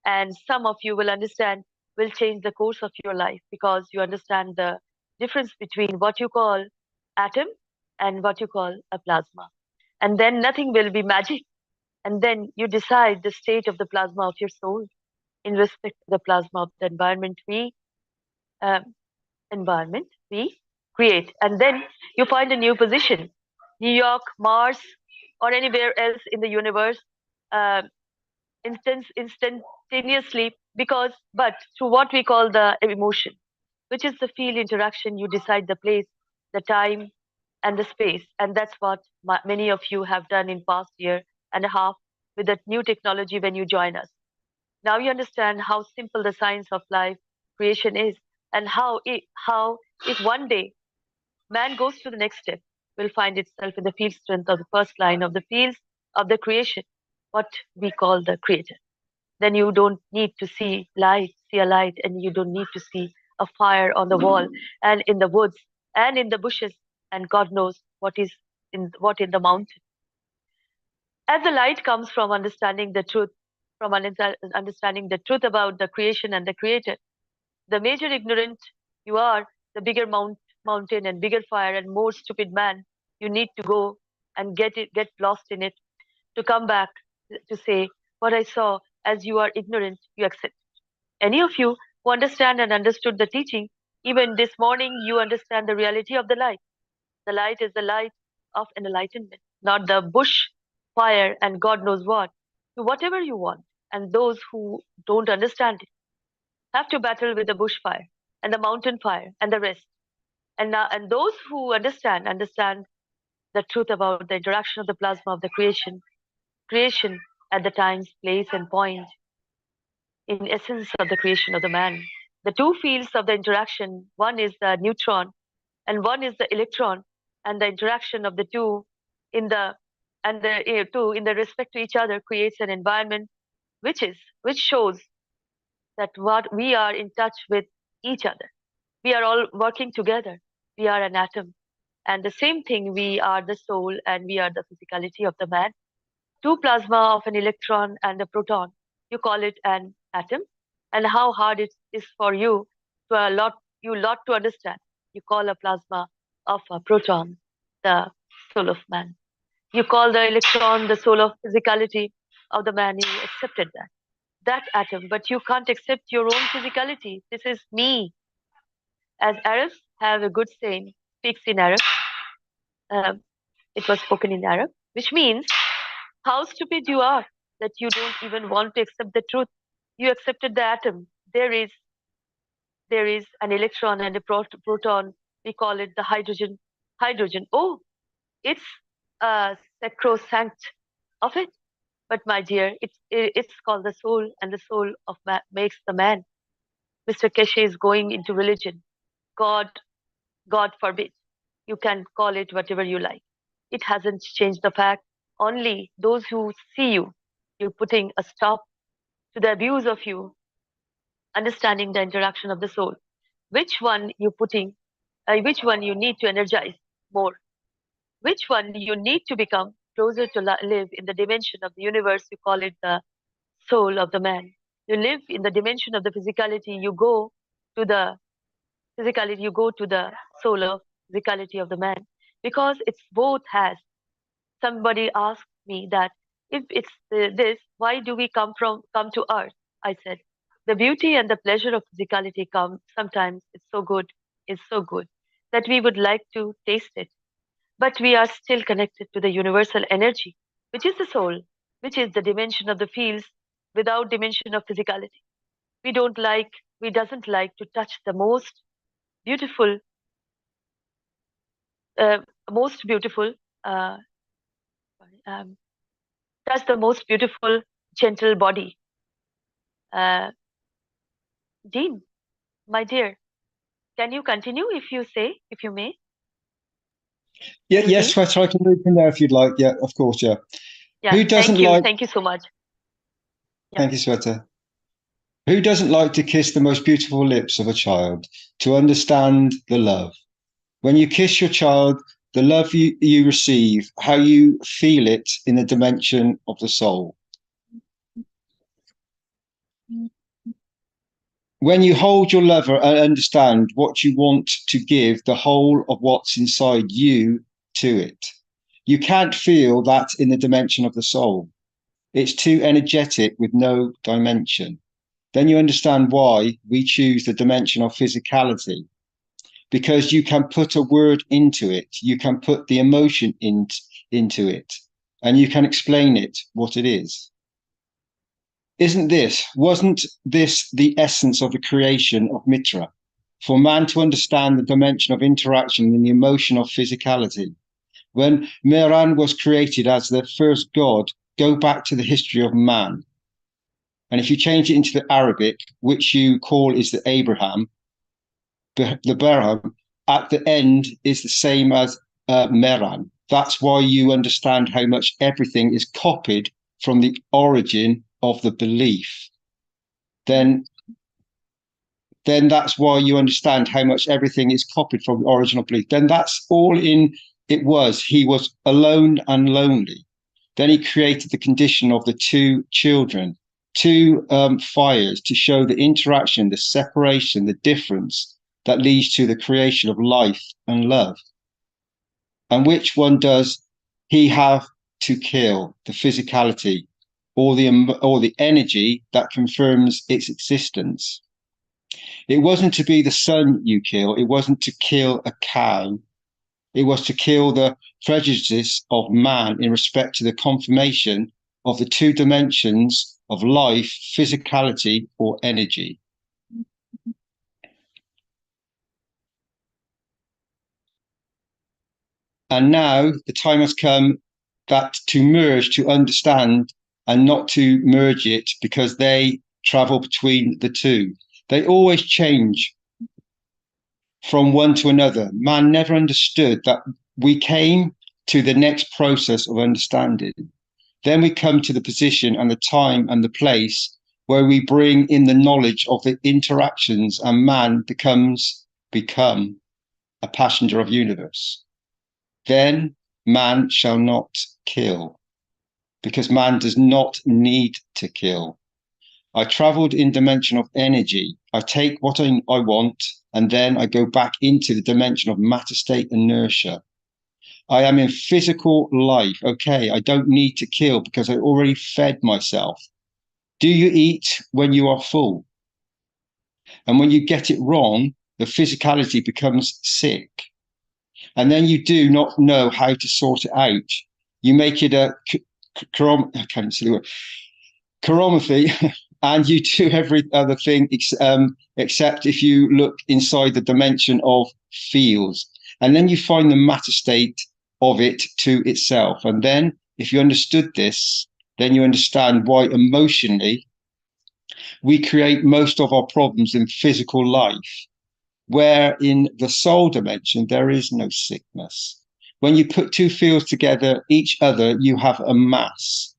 And some of you will understand, will change the course of your life because you understand the difference between what you call atom and what you call a plasma. And then nothing will be magic. And then you decide the state of the plasma of your soul in respect to the plasma of the environment we create. And then you find a new position, New York, Mars, or anywhere else in the universe, instantaneously, but through what we call the emotion, which is the field interaction. You decide the place, the time, and the space. And that's what many of you have done in past year and a half with that new technology when you join us. Now you understand how simple the science of life creation is, and how if one day man goes to the next step, will find itself in the field strength of the first line of the fields of the creation, what we call the creator. Then you don't need to see a light, and you don't need to see a fire on the wall and in the woods and in the bushes, and God knows what in the mountain. As the light comes from understanding the truth, understanding the truth about the creation and the creator, the major ignorant you are, the bigger mountain and bigger fire and more stupid man you need to go and get lost in it, to come back to say, what I saw, as you are ignorant, you accept. Any of you who understand and understood the teaching, even this morning, you understand the reality of the light. The light is the light of enlightenment, not the bush fire and God knows what. Do whatever you want. And those who don't understand it have to battle with the bushfire and the mountain fire and the rest. And those who understand the truth about the interaction of the plasma of the creation at the times, place, and point, in essence of the creation of the man. The two fields of the interaction, one is the neutron and one is the electron, and the interaction of the two in the respect to each other creates an environment which shows that what we are in touch with each other. We are all working together. We are an atom. And the same thing, we are the soul and we are the physicality of the man. Two plasma of an electron and a proton. You call it an atom. And how hard it is for you to to understand. You call a plasma of a proton the soul of man. You call the electron the soul of physicality of the man. You accepted that atom, but you can't accept your own physicality. This is me. As Arabs have a good saying, speaks in Arab. It was spoken in Arab, which means how stupid you are that you don't even want to accept the truth. You accepted the atom. There is an electron and a proton. We call it the hydrogen. Oh, it's sacrosanct of it. But my dear, it's called the soul, and the soul of man makes the man. Mr. Keshe is going into religion. God forbid. You can call it whatever you like. It hasn't changed the fact. Only those who see you're putting a stop to the abuse of you, understanding the interaction of the soul. Which one you're putting which one you need to energize more, which one you need to become closer to live in the dimension of the universe. You call it the soul of the man. You live in the dimension of the physicality. You go to the physicality. You go to the soul of physicality of the man, because it's both has. Somebody asked me that if it's this, why do we come to earth? I said, the beauty and the pleasure of physicality come sometimes. It's so good that we would like to taste it, but we are still connected to the universal energy, which is the soul, which is the dimension of the fields without dimension of physicality. We doesn't like to touch the most beautiful, uh, most beautiful, uh, touch the most beautiful, gentle body. Dean, my dear, can you continue if you may? Yeah, Dean? yes, Sweta, I can move in there if you'd like. Yeah, of course, yeah. Yeah, Who doesn't like? Thank you so much. Yeah. Thank you, Sweta. Who doesn't like to kiss the most beautiful lips of a child, to understand the love? When you kiss your child, the love you receive, how you feel it in the dimension of the soul. When you hold your lover and understand what you want to give the whole of what's inside you to it, you can't feel that in the dimension of the soul. It's too energetic with no dimension. Then you understand why we choose the dimension of physicality, because you can put a word into it, you can put the emotion into it, and you can explain it what it is. Wasn't this the essence of the creation of Mitra? For man to understand the dimension of interaction in the emotion of physicality. When Mehran was created as the first god, go back to the history of man. And if you change it into the Arabic, which you call is the Abraham, the Berham, at the end is the same as Mehran. That's why you understand how much everything is copied from the origin of the belief. Then that's why you understand how much everything is copied from the original belief. Then that's all in it was. He was alone and lonely. Then he created the condition of the two children, two fires, to show the interaction, the separation, the difference that leads to the creation of life and love. And which one does he have to kill? The physicality or the energy that confirms its existence. It wasn't to be the sun you kill. It wasn't to kill a cow. It was to kill the prejudice of man in respect to the confirmation of the two dimensions of life, physicality or energy. And now the time has come that to merge, to understand, and not to merge it, because they travel between the two. They always change from one to another. Man never understood that we came to the next process of understanding. Then we come to the position and the time and the place where we bring in the knowledge of the interactions, and man become a passenger of universe. Then man shall not kill, because man does not need to kill. I traveled in dimension of energy. I take what I want, and then I go back into the dimension of matter state inertia. I am in physical life. Okay, I don't need to kill because I already fed myself. Do you eat when you are full? And when you get it wrong, the physicality becomes sick. And then you do not know how to sort it out. You make it a chiropathy, and you do every other thing except if you look inside the dimension of fields. And then you find the matter state of it to itself. And then if you understood this, then you understand why emotionally we create most of our problems in physical life, where in the soul dimension, there is no sickness. When you put two fields together, each other, you have a mass.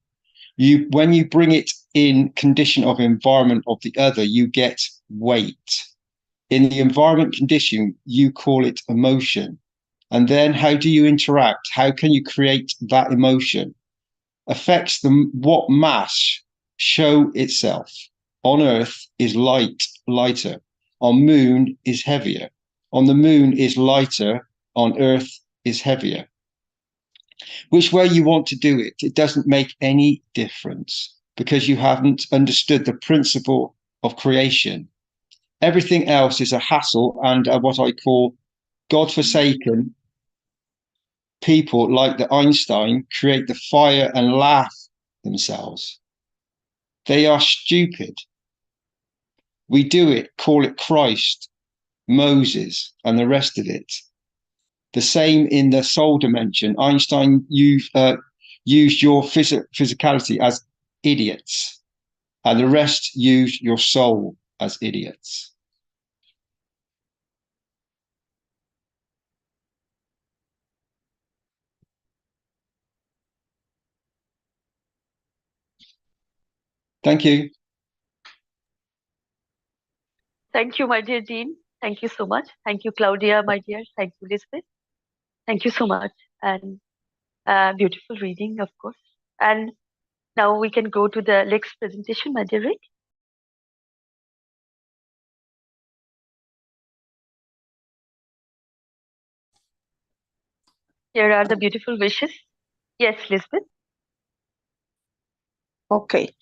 When you bring it in condition of environment of the other, you get weight. In the environment condition, you call it emotion. And then how do you interact? How can you create that emotion? Affects what mass show itself. On Earth is lighter. On Moon is heavier. On the Moon is lighter. On Earth is heavier. Which way you want to do it, it doesn't make any difference because you haven't understood the principle of creation. Everything else is a hassle and what I call godforsaken people like the Einstein create the fire and laugh themselves. They are stupid. We do it, call it Christ, Moses, and the rest of it. The same in the soul dimension. Einstein used your physicality as idiots, and the rest use your soul as idiots. Thank you. Thank you, my dear Dean. Thank you so much. Thank you, Claudia, my dear. Thank you, Elizabeth. Thank you so much. And beautiful reading, of course. And now we can go to the next presentation, my dear Rick. Here are the beautiful wishes. Yes, Elizabeth. Okay.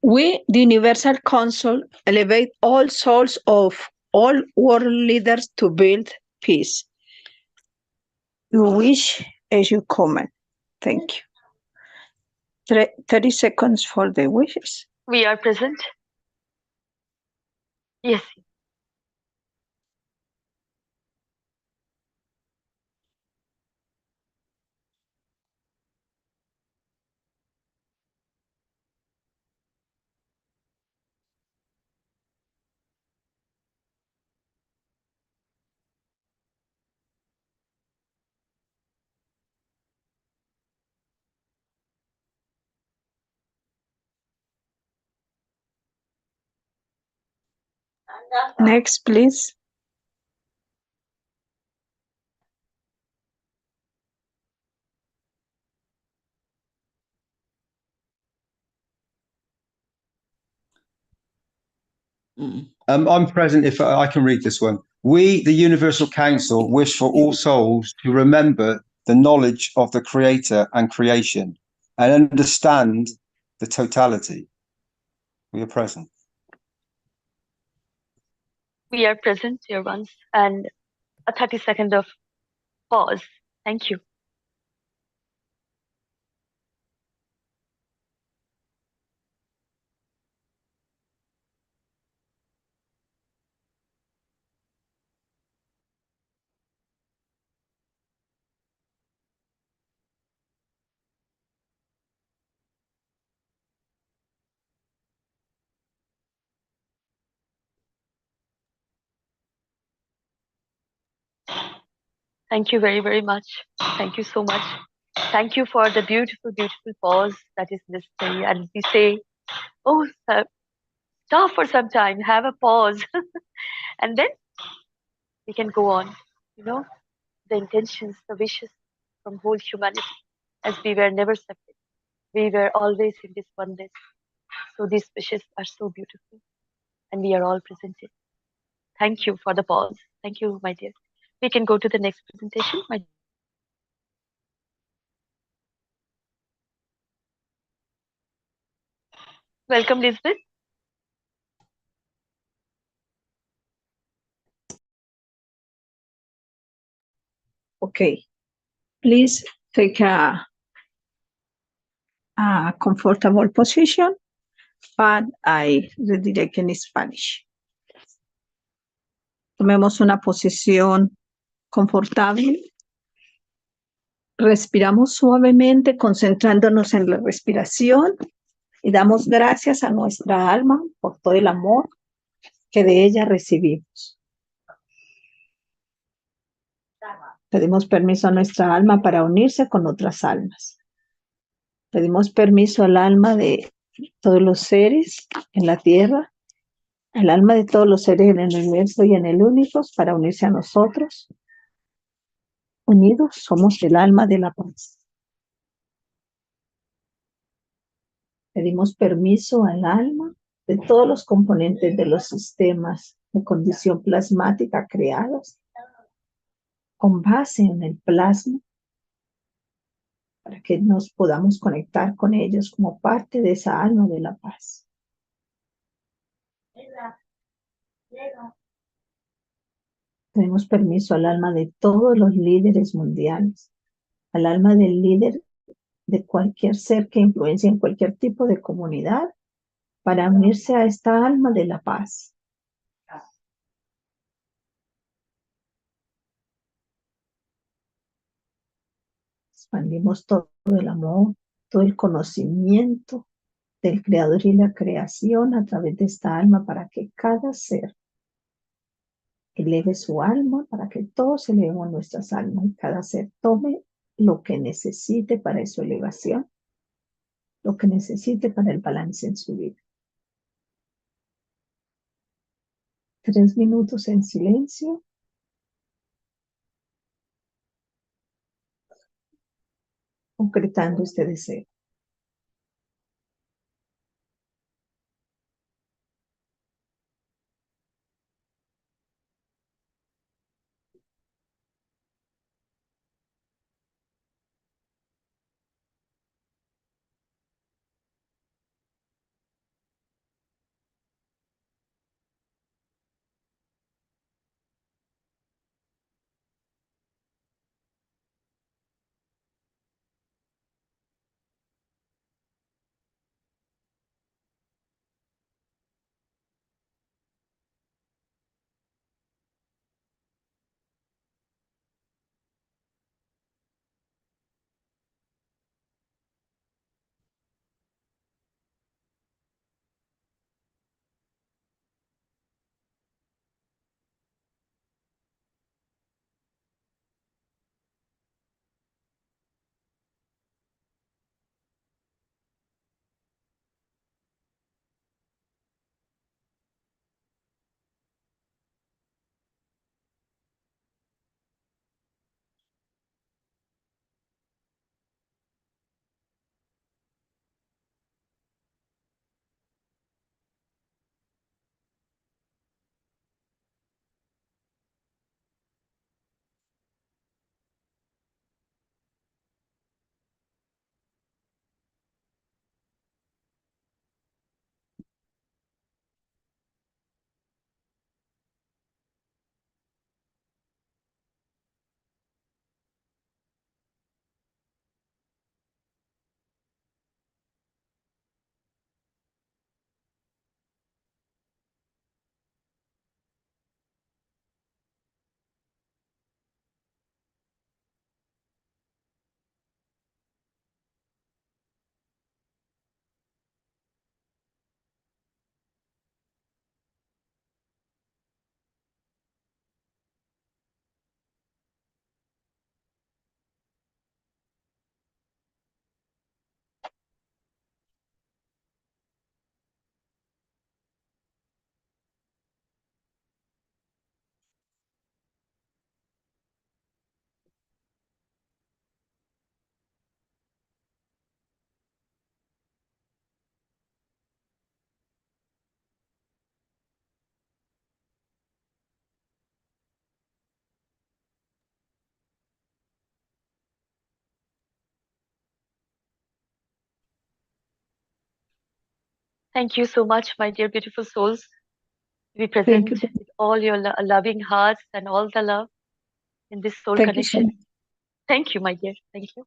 We, the Universal Council, elevate all souls of all world leaders to build peace. You wish as you comment. Thank you. 30 seconds for the wishes. We are present. Yes. Next, please. I'm present if I can read this one. We, the Universal Council, wish for all souls to remember the knowledge of the Creator and creation and understand the totality. We are present. We are present, dear ones. And a 30-second of pause. Thank you. Thank you very, very much. Thank you so much. Thank you for the beautiful, beautiful pause that is necessary. And we say, oh, stop for some time, have a pause. And then we can go on. You know, the intentions, the wishes from whole humanity, as we were never separate. We were always in this oneness. So these wishes are so beautiful. And we are all presented. Thank you for the pause. Thank you, my dear. We can go to the next presentation. Welcome, Lisbeth. Okay. Please take a comfortable position, and I redirect in Spanish. Tomemos una posición confortable. Respiramos suavemente, concentrándonos en la respiración, y damos gracias a nuestra alma por todo el amor que de ella recibimos. Pedimos permiso a nuestra alma para unirse con otras almas. Pedimos permiso al alma de todos los seres en la tierra el alma de todos los seres en el universo y en el únicos para unirse a nosotros. Unidos somos el alma de la paz. Pedimos permiso al alma de todos los componentes de los sistemas de condición plasmática creados con base en el plasma para que nos podamos conectar con ellos como parte de esa alma de la paz. Pedimos permiso al alma de todos los líderes mundiales, al alma del líder de cualquier ser que influencie en cualquier tipo de comunidad para unirse a esta alma de la paz. Expandimos todo el amor, todo el conocimiento del Creador y la creación a través de esta alma para que cada ser eleve su alma, para que todos elevemos nuestras almas y cada ser tome lo que necesite para su elevación, lo que necesite para el balance en su vida. 3 minutos en silencio. Concretando este deseo. Thank you so much, my dear beautiful souls, to be Thank present you. with all your loving hearts and all the love in this soul Thank you so connection. much. Thank you, my dear. Thank you.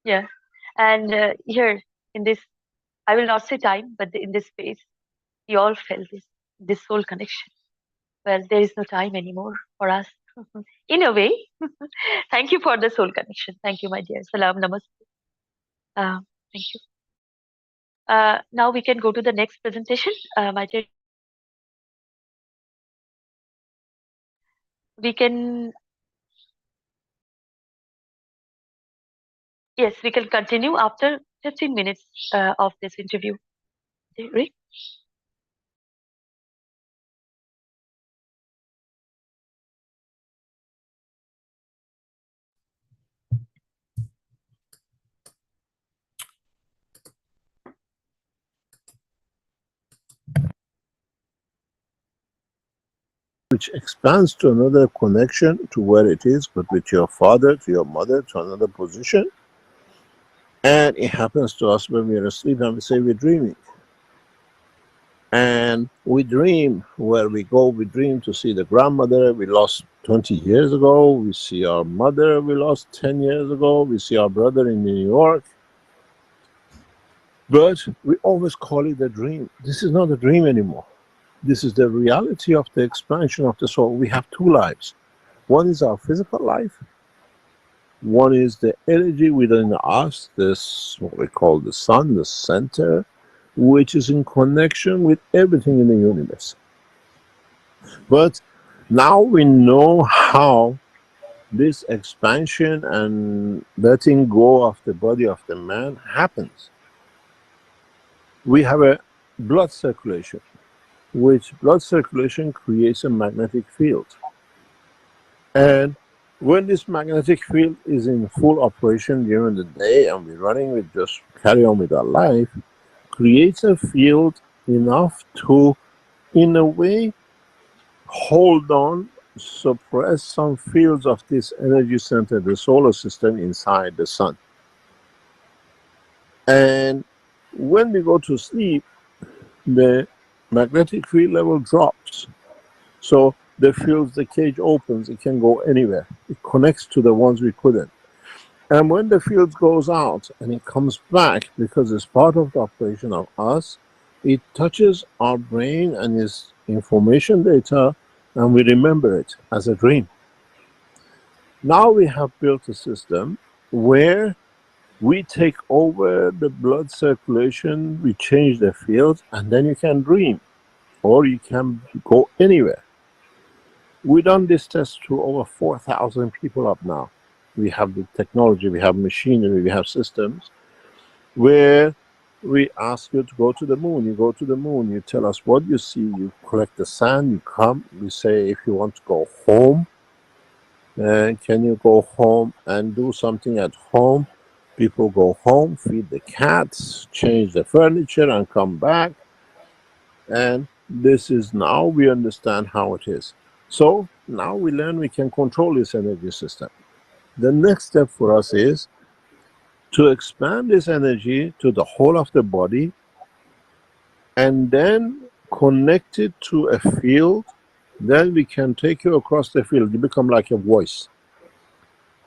Yeah. And here in this, I will not say time, but in this space, we all felt this soul connection. Well, there is no time anymore for us. In a way, thank you for the soul connection. Thank you, my dear. Salam, namaste. Thank you. Now we can go to the next presentation. My dear, we can, yes, we can continue after 15 minutes of this interview. Okay, Rick? which expands to another connection to where it is, but with your father, to your mother, to another position. And it happens to us when we are asleep and we say we're dreaming. And we dream where we go, we dream to see the grandmother we lost 20 years ago, we see our mother we lost 10 years ago, we see our brother in New York. But we always call it a dream. This is not a dream anymore. This is the reality of the expansion of the soul. We have two lives. One is our physical life. One is the energy within us, this what we call the sun, the center, which is in connection with everything in the universe. But now we know how this expansion and letting go of the body of the man happens. We have a blood circulation, which blood circulation creates a magnetic field. And when this magnetic field is in full operation during the day and we're running with just carry on with our life, creates a field enough to, in a way, hold on, suppress some fields of this energy center, the solar system inside the sun. And when we go to sleep, the magnetic field level drops. So the fields, the cage opens, it can go anywhere. It connects to the ones we couldn't. And when the field goes out and it comes back, because it's part of the operation of us, it touches our brain and is information data, and we remember it as a dream. Now we have built a system where we take over the blood circulation, we change the field, and then you can dream, or you can go anywhere. We done this test to over 4,000 people up now. We have the technology, we have machinery, we have systems where we ask you to go to the moon. You go to the moon, you tell us what you see, you collect the sand, you come, we say if you want to go home, can you go home and do something at home? People go home, feed the cats, change the furniture and come back. And this is now we understand how it is. So now we learn we can control this energy system. The next step for us is to expand this energy to the whole of the body and then connect it to a field. Then we can take you across the field. You become like a voice.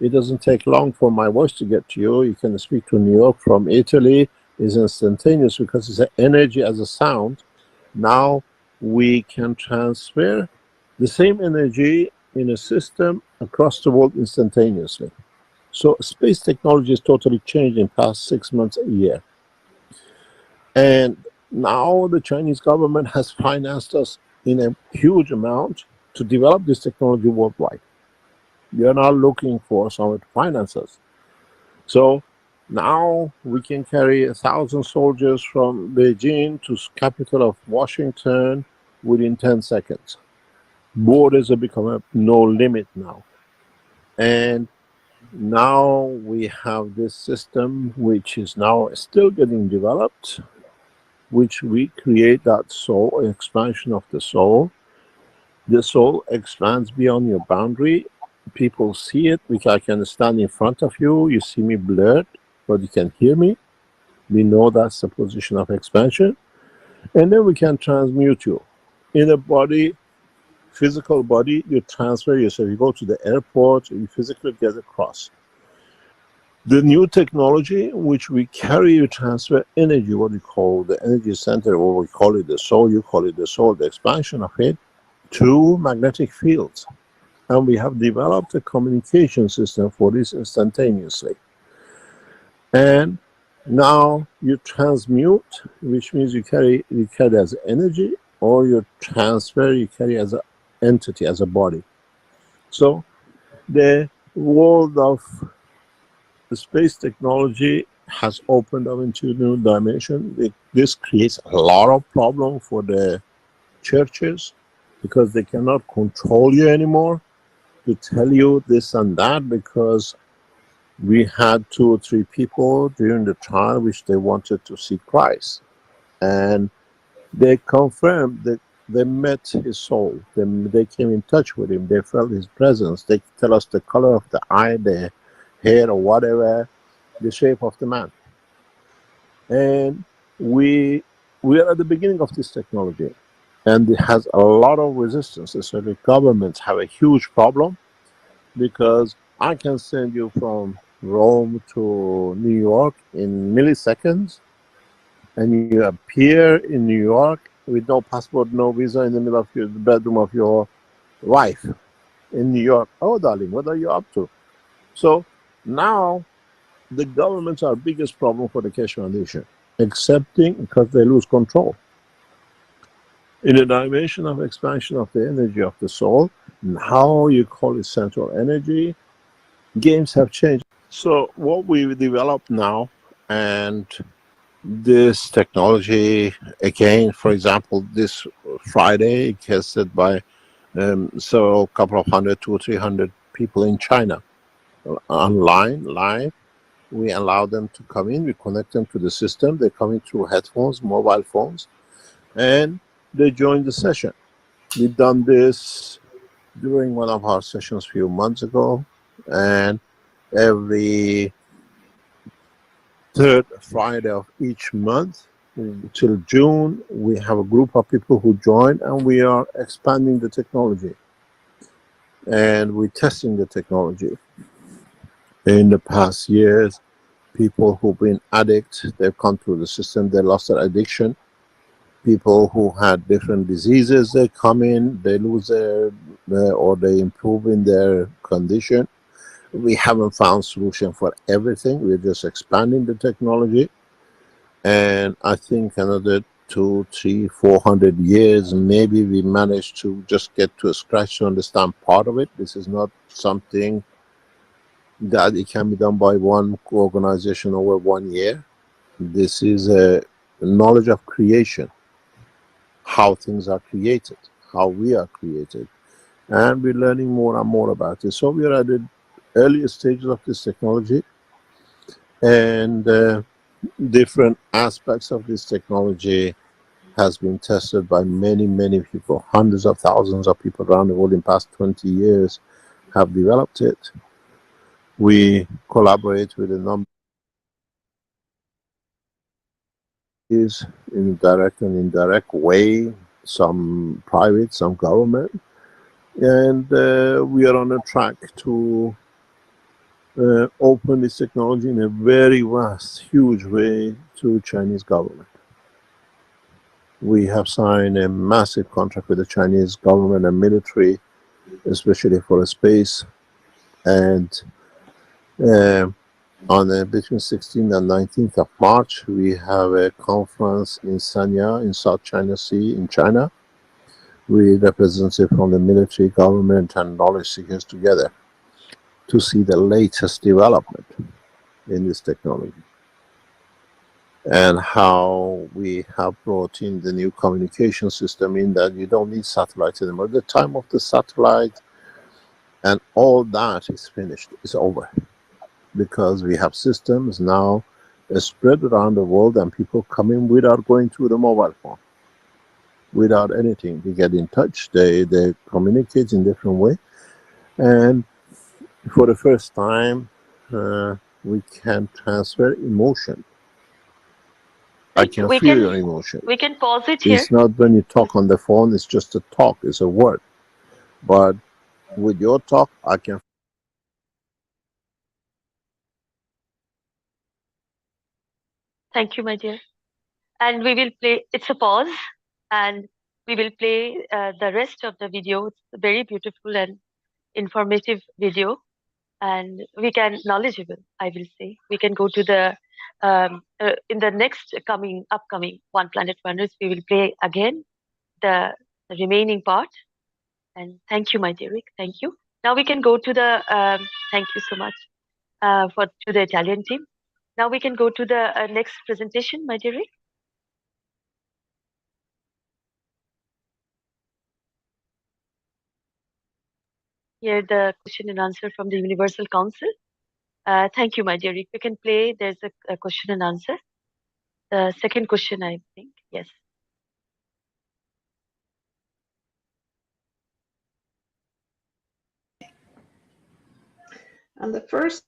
It doesn't take long for my voice to get to you. You can speak to New York from Italy. It's instantaneous because it's an energy as a sound. Now we can transfer the same energy in a system across the world instantaneously. So space technology has totally changed in the past 6 months, a year. And now the Chinese government has financed us in a huge amount to develop this technology worldwide. We are now looking for someone to finance us. So now we can carry 1,000 soldiers from Beijing to capital of Washington within 10 seconds. Borders have become no limit now. And now we have this system which is now still getting developed, which we create that soul, expansion of the soul. The soul expands beyond your boundary. People see it, which I can stand in front of you. You see me blurred, but you can hear me. We know that's the position of expansion. And then we can transmute you. In a body, physical body, you transfer yourself. You go to the airport, you physically get across. The new technology, which we carry, you transfer energy, what we call the energy center, or we call it the soul, you call it the soul, the expansion of it, to magnetic fields. And we have developed a communication system for this instantaneously. And now you transmute, which means you carry as energy, or you transfer, you carry as an entity, as a body. So the world of the space technology has opened up into a new dimension. This creates a lot of problem for the churches because they cannot control you anymore to tell you this and that, because we had 2 or 3 people during the trial which they wanted to see Christ, and they confirmed that They met his soul. They came in touch with him. They felt his presence. They tell us the color of the eye, the hair, or whatever, the shape of the man. And we are at the beginning of this technology, and it has a lot of resistance. So the governments have a huge problem, because I can send you from Rome to New York in milliseconds, and you appear in New York with no passport, no visa, in the middle of the bedroom of your wife in New York. Oh, darling, what are you up to? So now the governments are biggest problem for the Keshe Foundation, accepting, because they lose control. In the dimension of expansion of the energy of the soul, now you call it central energy, games have changed. So what we develop now, and this technology, again, for example, this Friday, tested by so a couple of 100, 200, 300 people in China, online, live. We allow them to come in, we connect them to the system, they come in through headphones, mobile phones, and they join the session. We've done this during one of our sessions a few months ago, and every third Friday of each month till June, we have a group of people who join, and we are expanding the technology, and we're testing the technology. In the past years, people who've been addicts, they've come through the system, they lost their addiction. People who had different diseases, they come in, they lose or they improve in their condition. We haven't found solution for everything. We're just expanding the technology. And I think another 200, 300, 400 years, maybe we manage to just get to a scratch to understand part of it. This is not something that it can be done by one organization over 1 year. This is a knowledge of creation, how things are created, how we are created. And we're learning more and more about it. So we are at the earliest stages of this technology, and different aspects of this technology has been tested by many, many people. Hundreds of thousands of people around the world in the past 20 years have developed it. We collaborate with a number is in a direct and indirect way, some private, some government, and we are on a track to open this technology in a very vast, huge way to Chinese government. We have signed a massive contract with the Chinese government and military, especially for space, and between 16th and 19th of March, we have a conference in Sanya in South China Sea in China, with representatives from the military, government, and knowledge seekers together to see the latest development in this technology, and how we have brought in the new communication system, in that you don't need satellites anymore. The time of the satellite and all that is finished, it's over, because we have systems now spread around the world, and people come in without going through the mobile phone, without anything. They get in touch, they communicate in different way, and for the first time we can transfer emotion. I can feel your emotion. We can pause it here. It's not when you talk on the phone, it's just a talk, it's a word. But with your talk, I can. Thank you, my dear. And we will play, it's a pause, and we will play the rest of the video. It's a very beautiful and informative video, and we can, knowledgeable, I will say. We can go to the, in the next upcoming One Planet Wonders, we will play again the remaining part. And thank you, my dear Rick, thank you. Now we can go to the, thank you so much to the Italian team. Now we can go to the next presentation, my dear Rick. Here the question and answer from the Universal Council. Thank you, my dear Rick. We can play, there's a question and answer. The second question, I think, yes. And the first,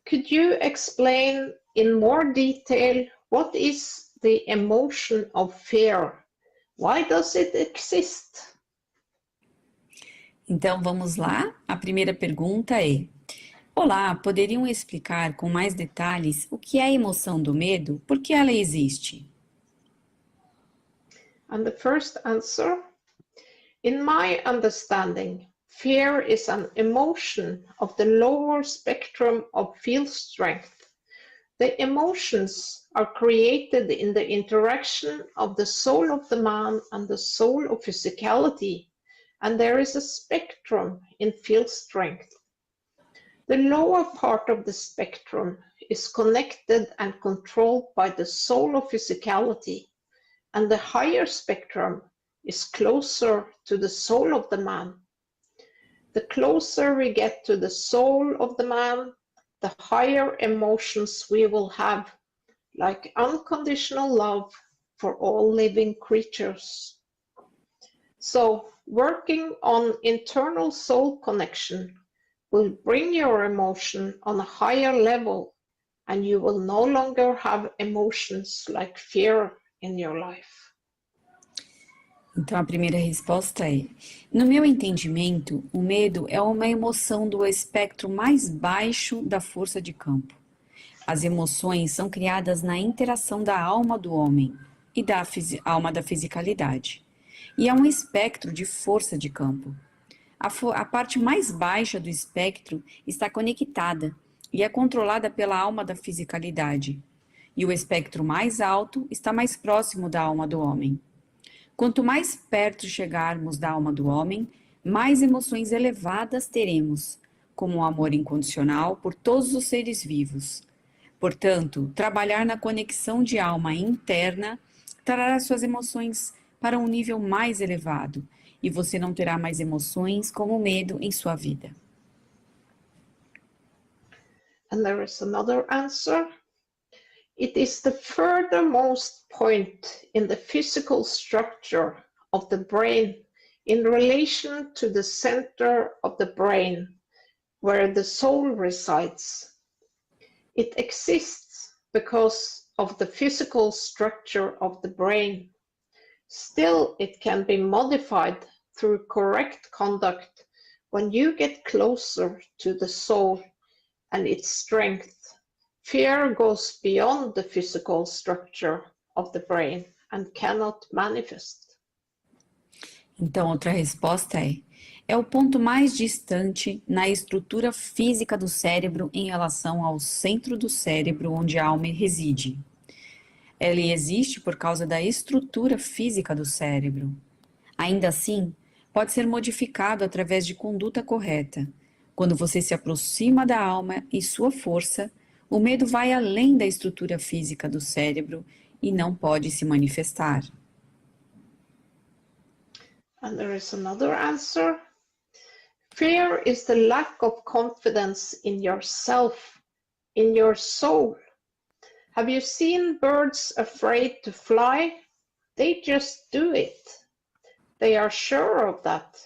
could you explain in more detail what is the emotion of fear? Why does it exist? Então vamos lá. A primeira pergunta é: olá, poderiam explicar com mais detalhes o que é a emoção do medo? Por que ela existe? And the first answer, in my understanding, fear is an emotion of the lower spectrum of field strength. The emotions are created in the interaction of the soul of the man and the soul of physicality, and there is a spectrum in field strength. The lower part of the spectrum is connected and controlled by the soul of physicality, and the higher spectrum is closer to the soul of the man. The closer we get to the soul of the man, the higher emotions we will have, like unconditional love for all living creatures. So, working on internal soul connection will bring your emotion on a higher level, and you will no longer have emotions like fear in your life. Então a primeira resposta é: no meu entendimento, o medo é uma emoção do espectro mais baixo da força de campo. As emoções são criadas na interação da alma do homem e da alma da fisicalidade. E é um espectro de força de campo. A parte mais baixa do espectro está conectada e é controlada pela alma da fisicalidade. E o espectro mais alto está mais próximo da alma do homem. Quanto mais perto chegarmos da alma do homem, mais emoções elevadas teremos, como o amor incondicional por todos os seres vivos. Portanto, trabalhar na conexão de alma interna trará suas emoções para um nível mais elevado, e você não terá mais emoções como medo em sua vida. And there is another answer. It is the furthermost point in the physical structure of the brain in relation to the center of the brain, where the soul resides. It exists because of the physical structure of the brain. Still, it can be modified through correct conduct when you get closer to the soul and its strength. Fear goes beyond the physical structure of the brain and cannot manifest. Então, outra resposta é o ponto mais distante na estrutura física do cérebro em relação ao centro do cérebro onde a alma reside. Ela existe por causa da estrutura física do cérebro. Ainda assim, pode ser modificado através de conduta correta. Quando você se aproxima da alma e sua força, o medo vai além da estrutura física do cérebro e não pode se manifestar. And there is another answer. Fear is the lack of confidence in yourself, in your soul. Have you seen birds afraid to fly? They just do it. They are sure of that.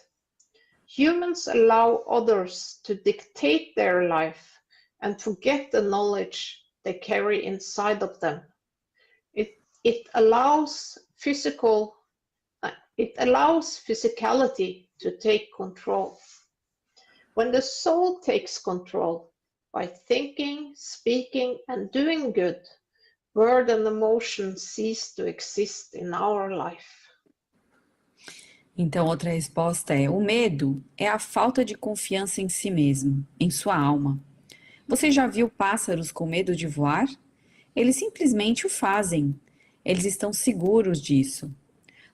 Humans allow others to dictate their life and forget the knowledge they carry inside of them. It allows physicality to take control. When the soul takes control by thinking, speaking, and doing good, word and emotion cease to exist in our life. Então, outra resposta é: o medo é a falta de confiança em si mesmo, em sua alma. Você já viu pássaros com medo de voar? Eles simplesmente o fazem. Eles estão seguros disso.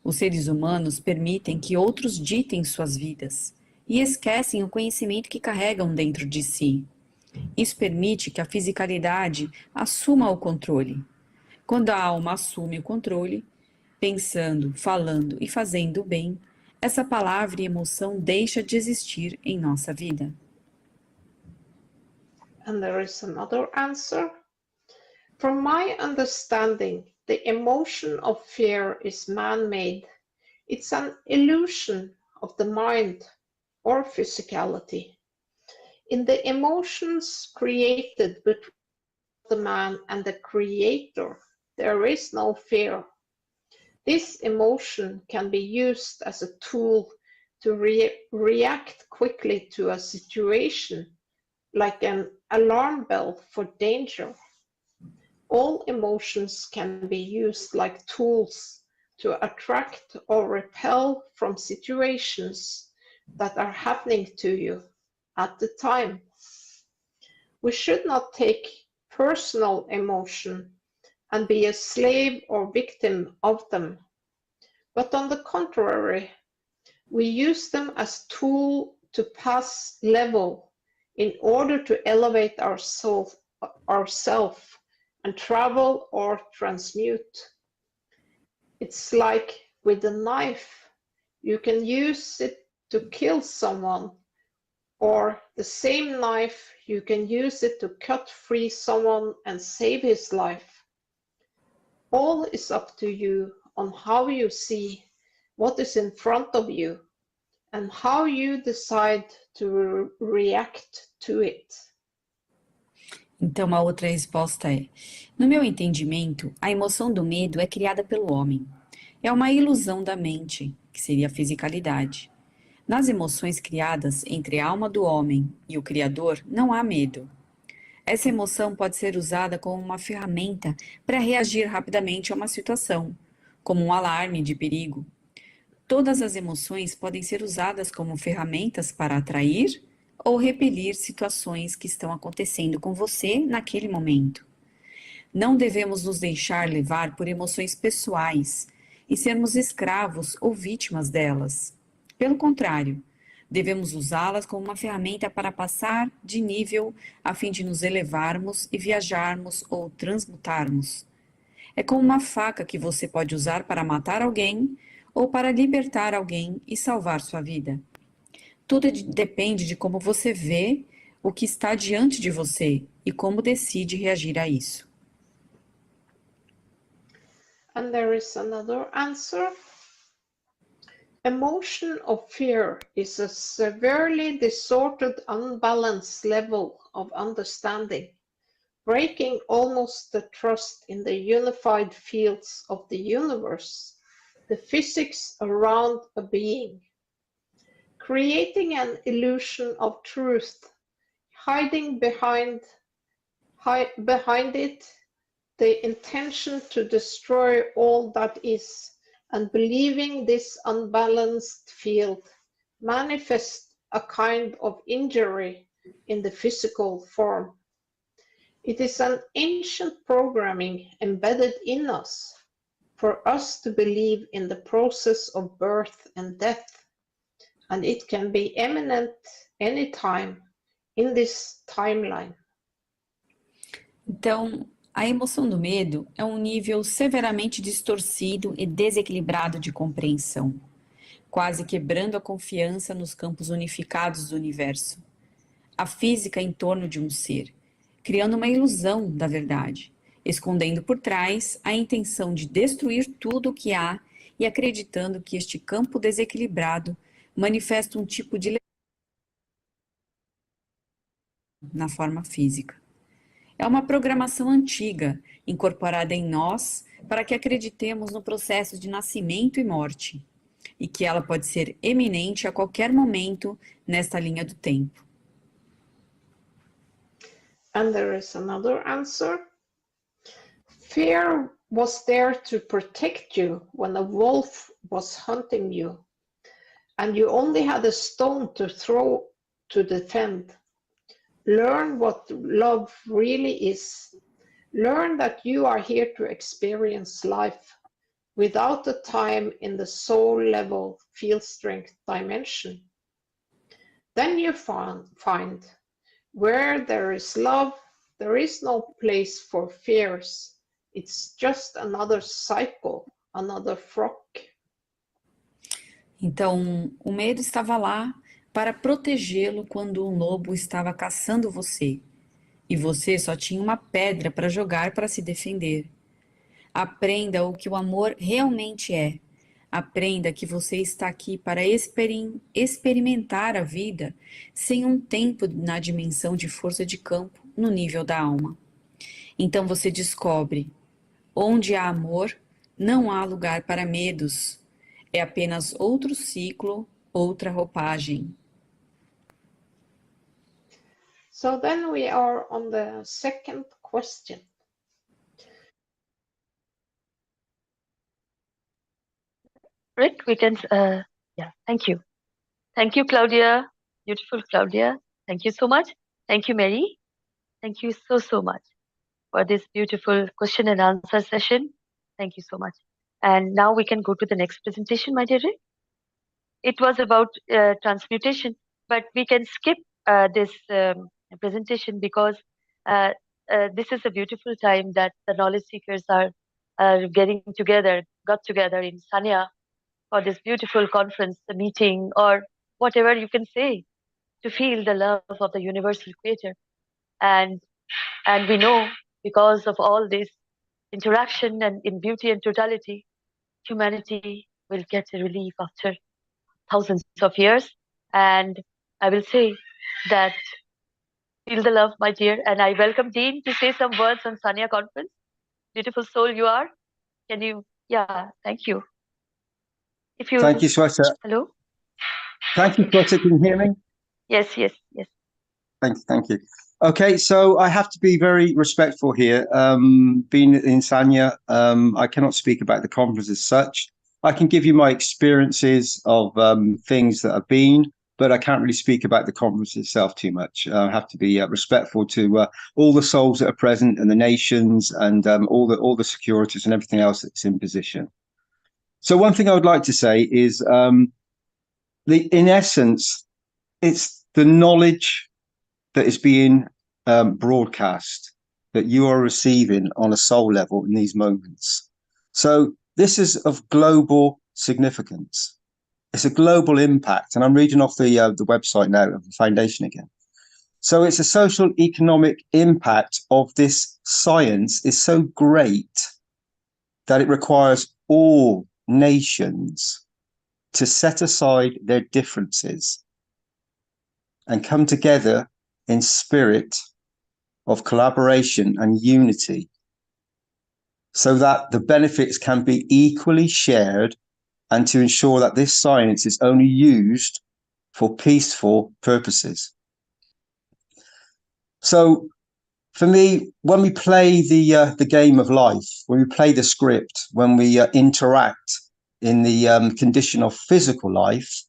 Os seres humanos permitem que outros ditem suas vidas e esquecem o conhecimento que carregam dentro de si. Isso permite que a fisicalidade assuma o controle. Quando a alma assume o controle, pensando, falando e fazendo o bem, essa palavra e emoção deixa de existir em nossa vida. And there is another answer. From my understanding, the emotion of fear is man-made. It's an illusion of the mind. or physicality. In the emotions created between the man and the creator, there is no fear. This emotion can be used as a tool to react quickly to a situation, like an alarm bell for danger. All emotions can be used like tools to attract or repel from situations that are happening to you at the time. We should not take personal emotion and be a slave or victim of them, but on the contrary, we use them as tool to pass level in order to elevate ourself and travel or transmute. It's like with a knife, you can use it to kill someone, or the same knife, you can use it to cut free someone and save his life. All is up to you on how you see what is in front of you and how you decide to react to it. Então, a outra resposta é: no meu entendimento, a emoção do medo é criada pelo homem. É uma ilusão da mente, que seria a fisicalidade. Nas emoções criadas entre a alma do homem e o Criador, não há medo. Essa emoção pode ser usada como uma ferramenta para reagir rapidamente a uma situação, como um alarme de perigo. Todas as emoções podem ser usadas como ferramentas para atrair ou repelir situações que estão acontecendo com você naquele momento. Não devemos nos deixar levar por emoções pessoais e sermos escravos ou vítimas delas. Pelo contrário, devemos usá-las como uma ferramenta para passar de nível a fim de nos elevarmos e viajarmos ou transmutarmos. É como uma faca que você pode usar para matar alguém ou para libertar alguém e salvar sua vida. Tudo depende de como você vê o que está diante de você e como decide reagir a isso. And there is another answer. Emotion of fear is a severely distorted, unbalanced level of understanding, breaking almost the trust in the unified fields of the universe, the physics around a being, creating an illusion of truth, hiding behind it the intention to destroy all that is, and believing this unbalanced field manifests a kind of injury in the physical form. It is an ancient programming embedded in us for us to believe in the process of birth and death, and it can be imminent anytime in this timeline. Então, a emoção do medo é um nível severamente distorcido e desequilibrado de compreensão, quase quebrando a confiança nos campos unificados do universo. A física em torno de um ser, criando uma ilusão da verdade, escondendo por trás a intenção de destruir tudo o que há e acreditando que este campo desequilibrado manifesta um tipo de na forma física. É uma programação antiga, incorporada em nós para que acreditemos no processo de nascimento e morte, e que ela pode ser eminente a qualquer momento nesta linha do tempo. And there is another answer. Fear was there to protect you when a wolf was hunting you, and you only had a stone to throw to defend. Learn what love really is. Learn that you are here to experience life without the time in the soul level field strength dimension. Then you find where there is love, there is no place for fears. It's just another cycle, another flock. Então, o medo estava lá para protegê-lo quando um lobo estava caçando você, e você só tinha uma pedra para jogar para se defender. Aprenda o que o amor realmente é. Aprenda que você está aqui para experimentar a vida sem um tempo na dimensão de força de campo no nível da alma. Então você descobre: onde há amor, não há lugar para medos. É apenas outro ciclo, outra roupagem. So then we are on the second question. Rick, we can, yeah, thank you. Thank you, Claudia. Beautiful Claudia. Thank you so much. Thank you, Mary. Thank you so much for this beautiful question and answer session. Thank you so much. And now we can go to the next presentation, my dear Rick. It was about transmutation, but we can skip this presentation because this is a beautiful time that the knowledge seekers are got together in Sanya for this beautiful conference, the meeting, or whatever you can say, to feel the love of the universal creator. And we know, because of all this interaction and in beauty and totality, humanity will get a relief after thousands of years. And I will say that feel the love, my dear. And I welcome Dean to say some words on Sanya conference. Beautiful soul you are. Can you? Yeah, thank you. If you. Thank you, Sweta. Hello? Thank you, Sweta. Can you hear me? Yes. Thank you. Okay, so I have to be very respectful here. Being in Sanya, I cannot speak about the conference as such. I can give you my experiences of things that have been, but I can't really speak about the conference itself too much. I have to be respectful to all the souls that are present and the nations and all the securities and everything else that's in position. So one thing I would like to say is, in essence, it's the knowledge that is being broadcast that you are receiving on a soul level in these moments. So this is of global significance. It's a global impact. And I'm reading off the website now of the foundation again. So it's a social economic impact of this science is so great that it requires all nations to set aside their differences and come together in spirit of collaboration and unity so that the benefits can be equally shared and to ensure that this science is only used for peaceful purposes. So for me, when we play the game of life, when we play the script, when we interact in the condition of physical life,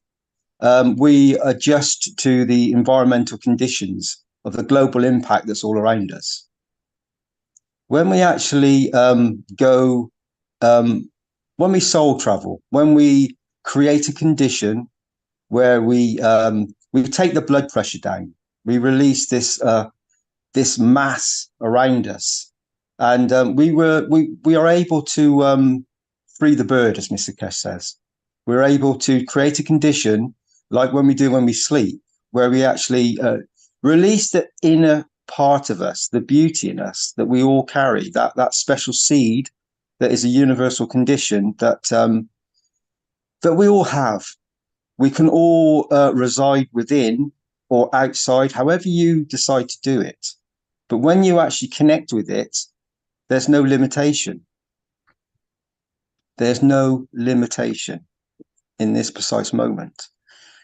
we adjust to the environmental conditions of the global impact that's all around us. When we actually when we soul travel, when we create a condition where we take the blood pressure down, we release this mass around us, and we are able to free the bird, as Mr. Keshe says. We're able to create a condition like when we sleep, where we actually release the inner part of us, the beauty in us that we all carry, that special seed that is a universal condition that we all have. We can all reside within or outside, however you decide to do it. But when you actually connect with it, there's no limitation. There's no limitation in this precise moment.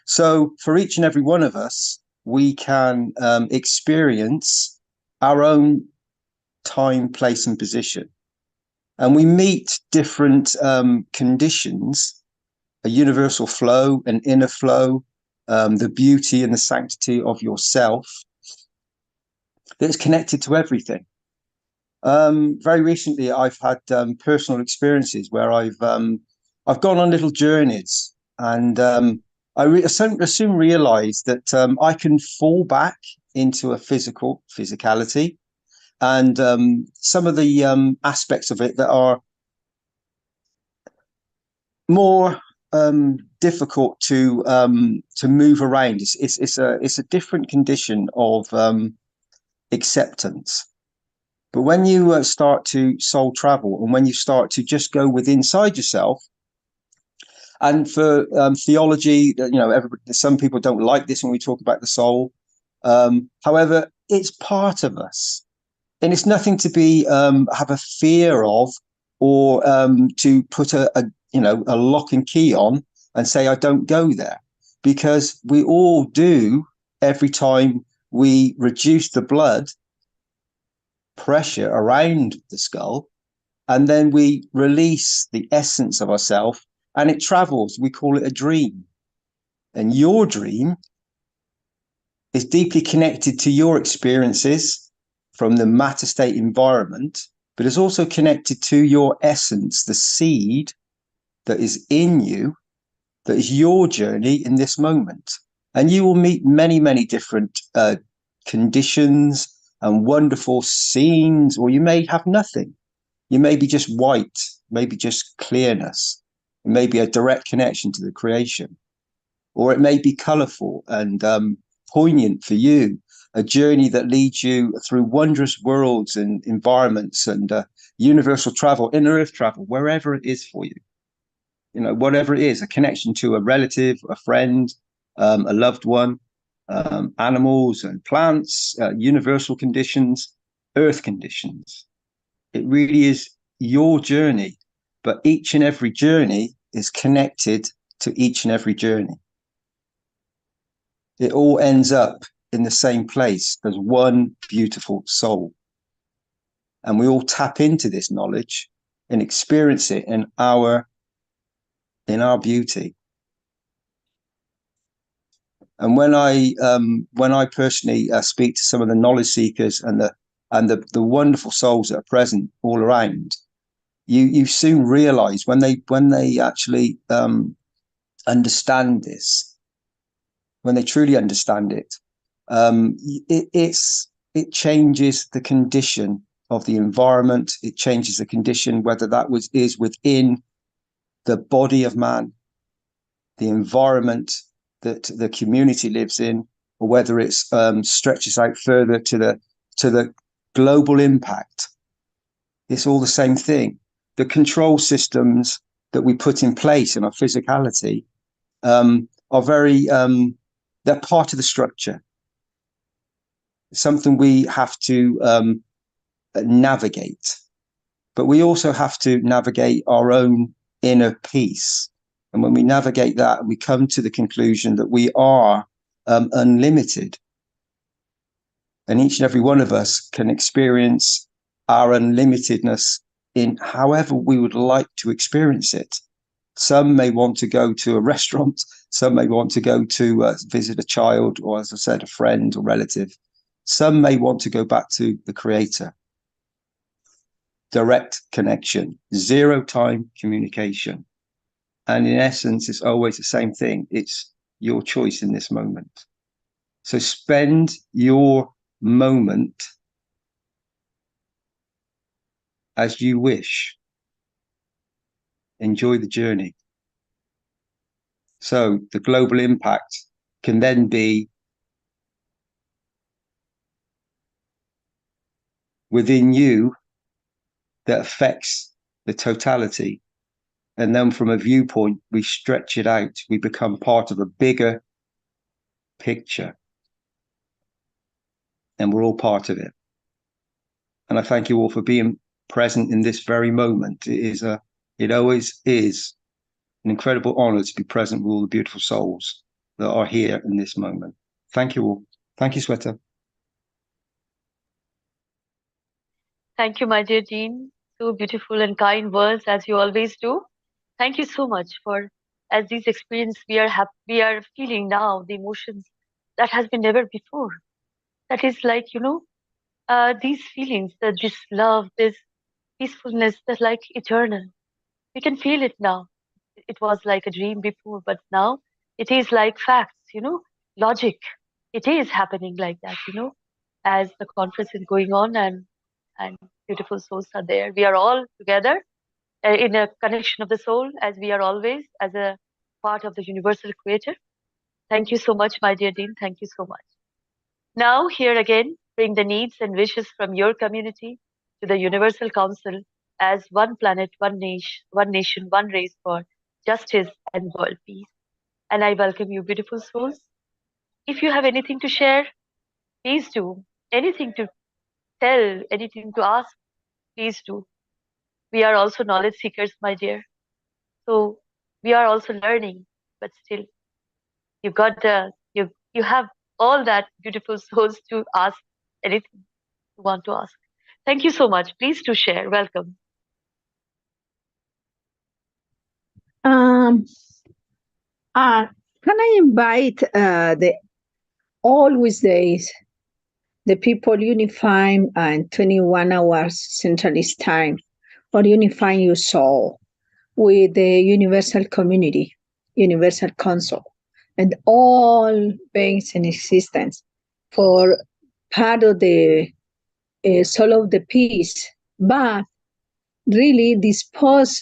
So for each and every one of us, we can experience our own time, place, and position. And we meet different conditions, a universal flow, an inner flow, the beauty and the sanctity of yourself that's connected to everything. Very recently, I've had personal experiences where I've gone on little journeys, and I soon realized that I can fall back into a physicality, and some of the aspects of it that are more difficult to move around. It's a different condition of acceptance. But when you start to soul travel, and when you start to just go within inside yourself, And for theology, some people don't like this when we talk about the soul. However, it's part of us, and it's nothing to be have a fear of, or to put a lock and key on and say I don't go there, because we all do every time we reduce the blood pressure around the skull, and then we release the essence of ourselves, and it travels. We call it a dream. And your dream is deeply connected to your experiences from the matter state environment, but is also connected to your essence, the seed that is in you, that is your journey in this moment. And you will meet many, many different conditions and wonderful scenes, or you may have nothing. You may be just white, maybe just clearness, it may be a direct connection to the creation, or it may be colorful and poignant for you, a journey that leads you through wondrous worlds and environments and universal travel, inner earth travel, wherever it is for you. Whatever it is, a connection to a relative, a friend, a loved one, animals and plants, universal conditions, earth conditions. It really is your journey, but each and every journey is connected to each and every journey. It all ends up in the same place as one beautiful soul. And we all tap into this knowledge and experience it in our beauty. And when I personally speak to some of the knowledge seekers and the wonderful souls that are present all around, you soon realize when they actually understand this, when they truly understand it, it changes the condition of the environment. It changes the condition, whether that is within the body of man, the environment that the community lives in, or whether it stretches out further to the global impact. It's all the same thing. The control systems that we put in place in our physicality are very, they're part of the structure. It's something we have to navigate, but we also have to navigate our own inner peace. And when we navigate that, we come to the conclusion that we are unlimited. And each and every one of us can experience our unlimitedness in however we would like to experience it. Some may want to go to a restaurant. Some may want to go to visit a child, or, as I said, a friend or relative. Some may want to go back to the Creator. Direct connection, zero time communication. And in essence, it's always the same thing. It's your choice in this moment. So spend your moment as you wish. Enjoy the journey. So the global impact can then be within you that affects the totality. And then from a viewpoint, we stretch it out. We become part of a bigger picture. And we're all part of it. And I thank you all for being present in this very moment. It always is an incredible honor to be present with all the beautiful souls that are here in this moment. Thank you all. Thank you, Sweta. Thank you, my dear Dean. So beautiful and kind words, as you always do. Thank you so much for, as these experiences we are feeling now, the emotions that has been never before. That is like, these feelings, this love, this peacefulness, that's like eternal. We can feel it now. It was like a dream before, but now it is like facts, logic. It is happening like that, as the conference is going on and beautiful souls are there. We are all together in a connection of the soul, as we are always, as a part of the universal creator. Thank you so much, my dear Dean. Thank you so much. Now, here again, bring the needs and wishes from your community to the Universal Council as one planet, one nation, one race for justice and world peace. And I welcome you, beautiful souls. If you have anything to share, please do. Anything to tell, anything to ask, please do. We are also knowledge seekers, my dear. So we are also learning, but still, you got you have all that beautiful souls to ask anything you want to ask. Thank you so much. Please do share. Welcome. Can I invite the always the people unifying and 21 hours centralist time or unifying your soul with the universal community, universal council, and all beings in existence for part of the soul of the peace, but really dispose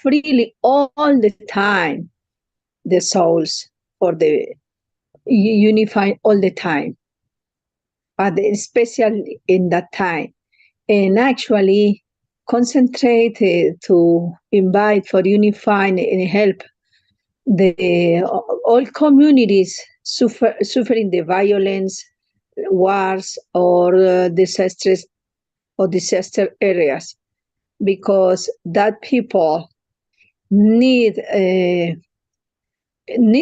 freely all the time the souls for the unify all the time, but especially in that time. And actually concentrate to invite for unifying and help the all communities suffering the violence, wars, or disasters or disaster areas, because that people need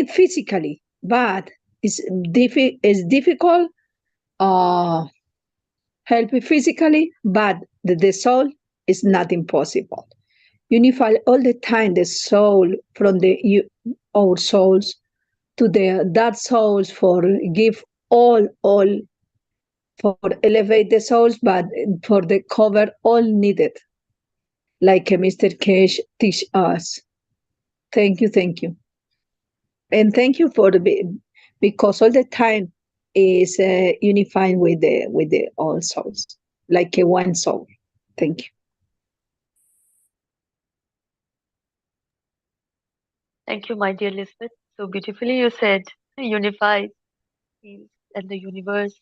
physically, but it's difficult help physically, but the soul is not impossible. Unify all the time the soul from our souls to that souls for give all for elevate the souls, but for the cover all needed, like Mr. Keshe teach us. Thank you, and thank you for because all the time is unifying with the all souls, like a one soul. Thank you. Thank you, my dear Lisbeth. So beautifully you said, unify peace and the universe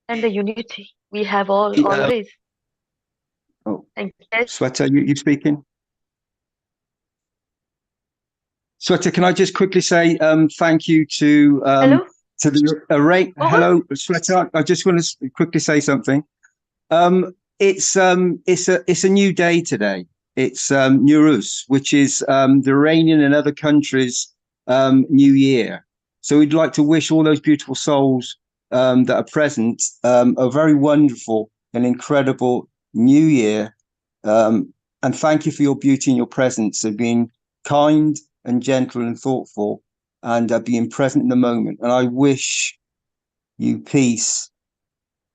and the unity we have always. Oh, Thank you. Sweta, you speaking? Sweta, can I just quickly say thank you to Hello? to the array. Hello, Sweta. I just want to quickly say something. It's a new day today. It's Nowruz, which is the Iranian and other countries' New Year. So we'd like to wish all those beautiful souls that are present a very wonderful and incredible New Year. And thank you for your beauty and your presence of being kind and gentle and thoughtful and being present in the moment. And I wish you peace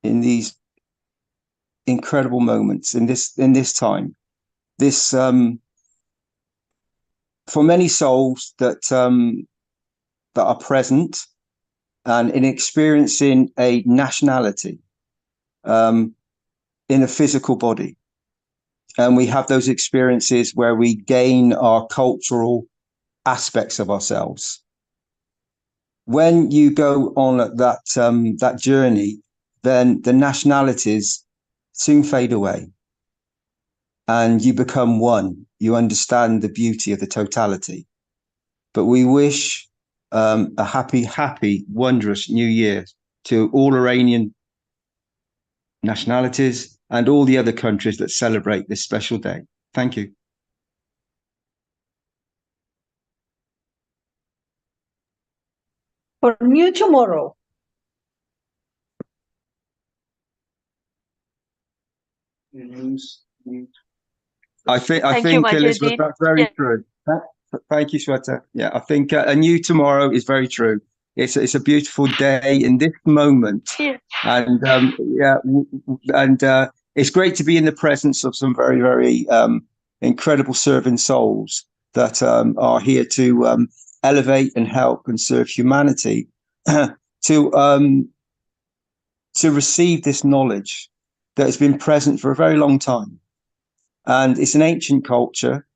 in these incredible moments in this time. This for many souls that are present and in experiencing a nationality in a physical body. And we have those experiences where we gain our cultural aspects of ourselves. When you go on that journey, then the nationalities soon fade away and you become one. You understand the beauty of the totality. But we wish a happy, wondrous New Year to all Iranian nationalities and all the other countries that celebrate this special day. Thank you. For new tomorrow. I think Elizabeth, that's very true. Thank you, Sweta. Yeah, I think a new tomorrow is very true. It's a beautiful day in this moment, and it's great to be in the presence of some very, very incredible serving souls that are here to elevate and help and serve humanity to receive this knowledge that has been present for a very long time. And it's an ancient culture.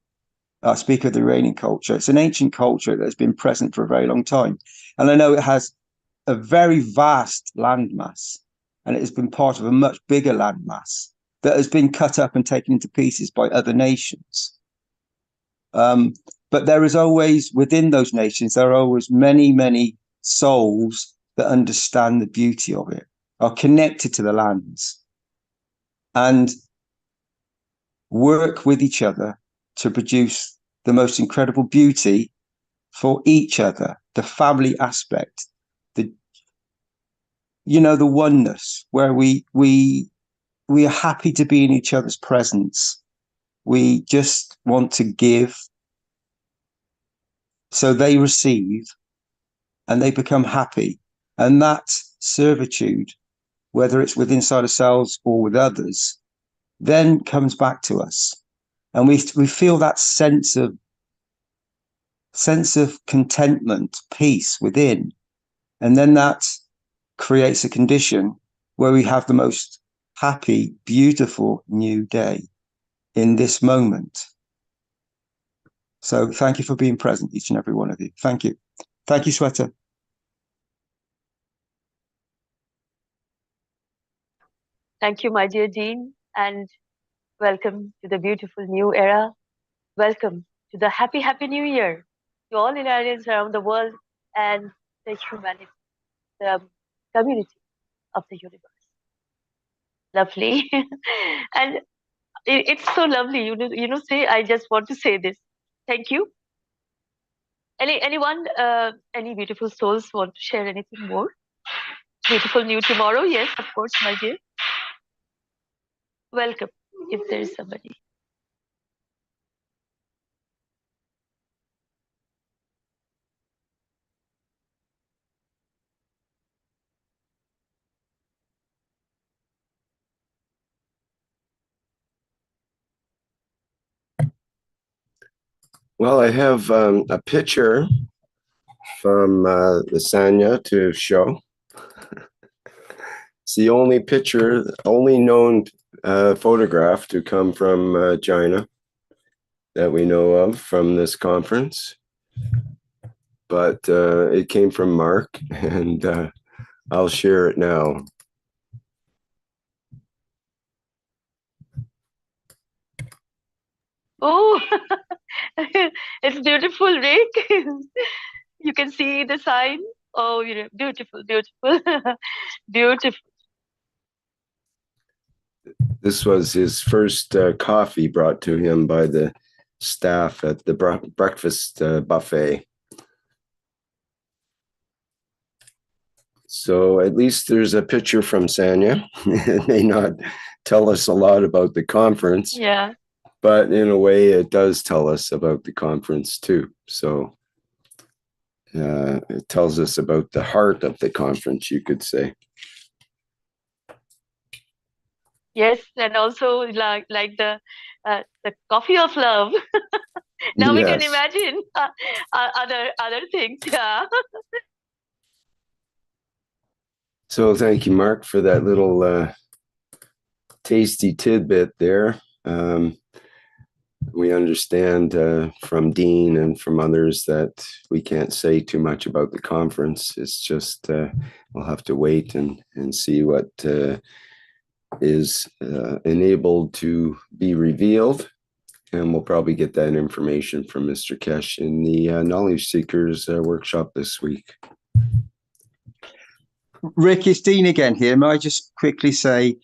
I speak of the Iranian culture. It's an ancient culture that has been present for a very long time. And I know it has a very vast landmass, and it has been part of a much bigger landmass that has been cut up and taken into pieces by other nations. But but there is always, within those nations, there are always many, many souls that understand the beauty of it, are connected to the lands, and work with each other to produce the most incredible beauty for each other. The family aspect, the oneness, where we are happy to be in each other's presence. We just want to give, so they receive and they become happy. And that servitude, whether it's with inside ourselves or with others, then comes back to us. And we feel that sense of contentment, peace within. And then that creates a condition where we have the most happy, beautiful new day in this moment. So thank you for being present, each and every one of you. Thank you. Thank you, Sweta. Thank you, my dear Dean, and welcome to the beautiful new era. Welcome to the happy, happy new year to all Iranians around the world and the humanity, the community of the universe. Lovely. And it's so lovely, say, I just want to say this. Thank you. Anyone, any beautiful souls want to share anything more? Beautiful new tomorrow? Yes, of course, my dear. Welcome, if there is somebody. Well, I have a picture from the Sanya to show. It's the only picture, only known photograph to come from China that we know of from this conference. But it came from Mark, and I'll share it now. Oh, it's beautiful, Rick. You can see the sign. Oh, beautiful, beautiful, beautiful. This was his first coffee brought to him by the staff at the breakfast buffet. So at least there's a picture from Sanya. It may not tell us a lot about the conference. Yeah. But in a way, it does tell us about the conference too. So it tells us about the heart of the conference, you could say. Yes, and also like the coffee of love. Now we can imagine other things. Yeah. So thank you, Mark, for that little tasty tidbit there. We understand from Dean and from others that we can't say too much about the conference. It's just we'll have to wait and see what is enabled to be revealed. And we'll probably get that information from Mr. Keshe in the Knowledge Seekers workshop this week. Rick, it's Dean again here. May I just quickly say,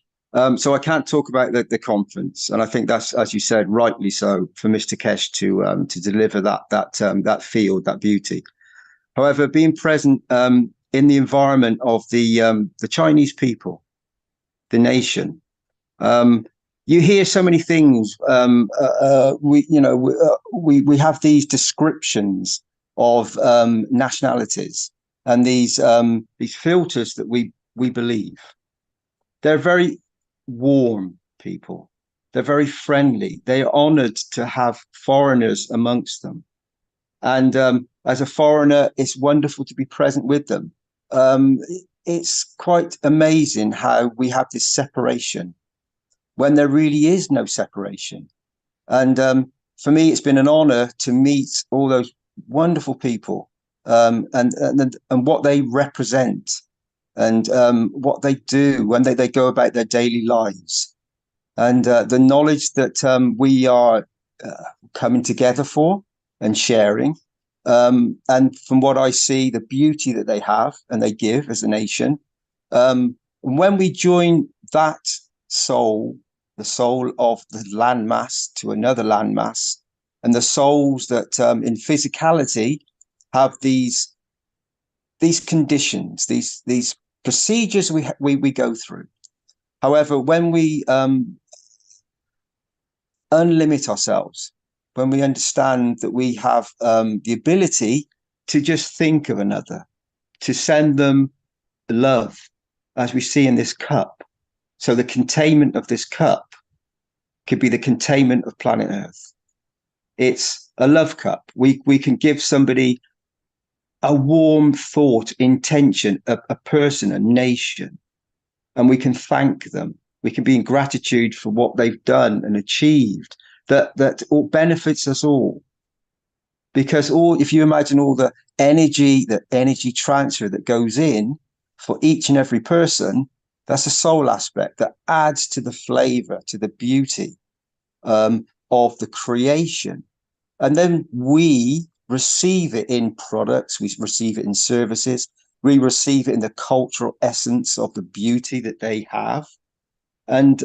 so I can't talk about the conference, and I think that's, as you said, rightly so, for Mr. Keshe to deliver that field, that beauty. However, being present in the environment of the Chinese people, the nation, you hear so many things. We have these descriptions of nationalities and these filters that we believe. They're very warm people. They're very friendly. They are honored to have foreigners amongst them. And as a foreigner, it's wonderful to be present with them. It's quite amazing how we have this separation when there really is no separation. And for me, it's been an honor to meet all those wonderful people and what they represent and what they do when they go about their daily lives. And the knowledge that we are coming together for and sharing. And from what I see, the beauty that they have and they give as a nation. When we join that soul, the soul of the landmass to another landmass, and the souls that in physicality have these conditions, these procedures we go through. However, when we unlimit ourselves, when we understand that we have the ability to just think of another, to send them love, as we see in this cup. So the containment of this cup could be the containment of planet Earth. It's a love cup. We can give somebody a warm thought, intention, a person, a nation, and we can thank them. We can be in gratitude for what they've done and achieved, that all benefits us all. Because if you imagine all the energy transfer that goes in for each and every person, that's a soul aspect that adds to the flavor, to the beauty of the creation. And then we receive it in products, we receive it in services, we receive it in the cultural essence of the beauty that they have. And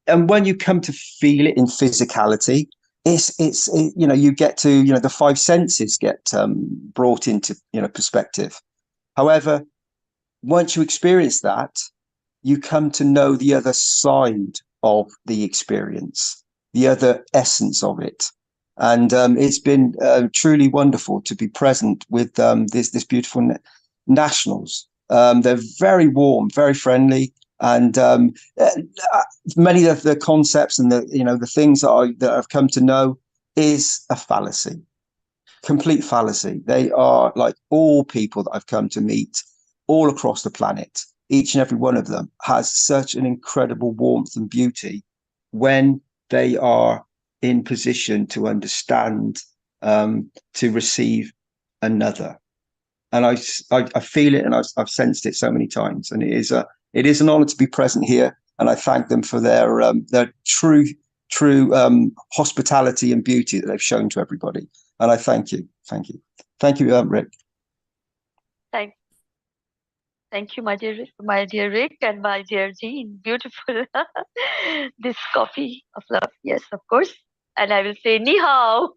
when you come to feel it in physicality, it's you get to, the five senses get brought into, perspective. However, once you experience that, you come to know the other side of the experience, the other essence of it. And it's been truly wonderful to be present with this beautiful nationals. They're very warm, very friendly, and many of the concepts and the things that I've come to know is a fallacy, complete fallacy. They are like all people that I've come to meet all across the planet. Each and every one of them has such an incredible warmth and beauty when they are in position to understand, to receive another. And I feel it, and I've sensed it so many times. And it is an honor to be present here. And I thank them for their true hospitality and beauty that they've shown to everybody. And I thank you, Rick. Thank you, my dear Rick, and my dear Jean. Beautiful. This coffee of love, yes, of course. And I will say ni hao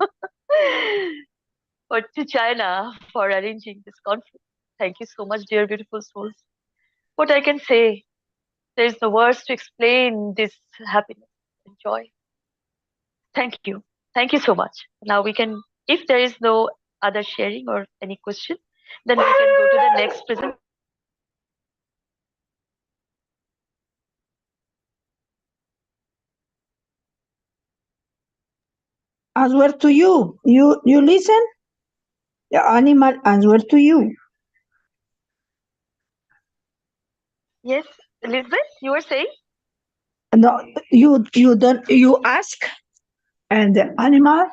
to China for arranging this conference. Thank you so much, dear beautiful souls. What I can say, there is no words to explain this happiness and joy. Thank you. Thank you so much. Now we can, if there is no other sharing or any question, then we can go to the next presentation. Answer to you. You listen? The animal answer to you. Yes, Elizabeth, you were saying? No, you don't. You ask, and the animal,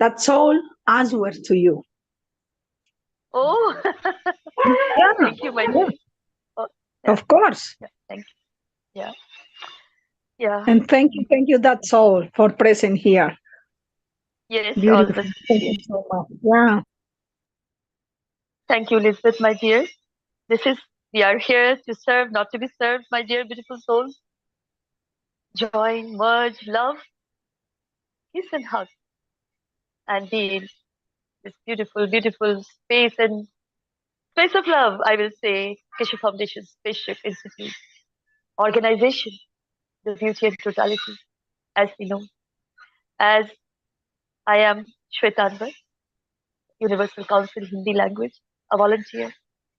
that's all, answer to you. Oh, yeah. Thank you, my dear. Oh, yeah. Of course. Yeah, thank you. Yeah. And thank you, that's all, for present here. Yes, beautiful. Thank you so much. Yeah. Thank you, Elizabeth, my dear. We are here to serve, not to be served, my dear beautiful souls. Join, merge, love, kiss and hug, and be in this beautiful, beautiful space of love, I will say, Keshe Foundation, Spaceship Institute, organization, the beauty and totality, as we know. As I am Shweta Anwar, Universal Council Hindi language, a volunteer,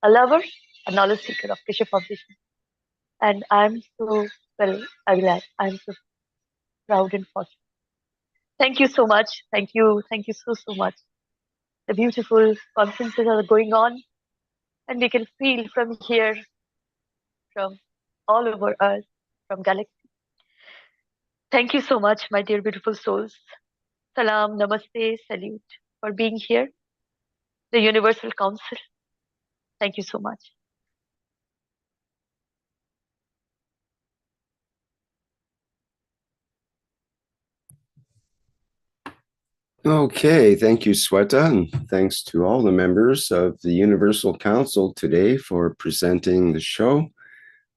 a lover, a knowledge seeker of Keshe Foundation. And I'm so glad. I'm so proud and fortunate. Thank you so much. Thank you so much. The beautiful conferences are going on, and we can feel from here, from all over Earth, from galaxy. Thank you so much, my dear beautiful souls. Salam, namaste, salute for being here. The Universal Council. Thank you so much. Okay, thank you, Sweta, and thanks to all the members of the Universal Council today for presenting the show.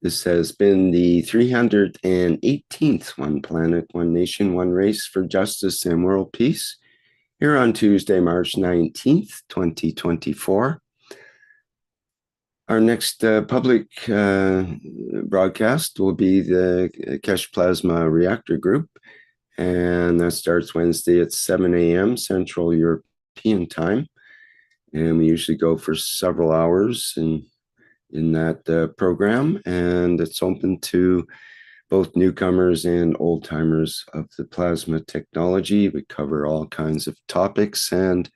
This has been the 318th One Planet, One Nation, One Race for Justice and World Peace, here on Tuesday, March 19th, 2024. Our next public broadcast will be the Keshe Plasma Reactor Group, and that starts Wednesday at 7 a.m. Central European Time. And we usually go for several hours in that program, and it's open to both newcomers and old-timers of the plasma technology. We cover all kinds of topics and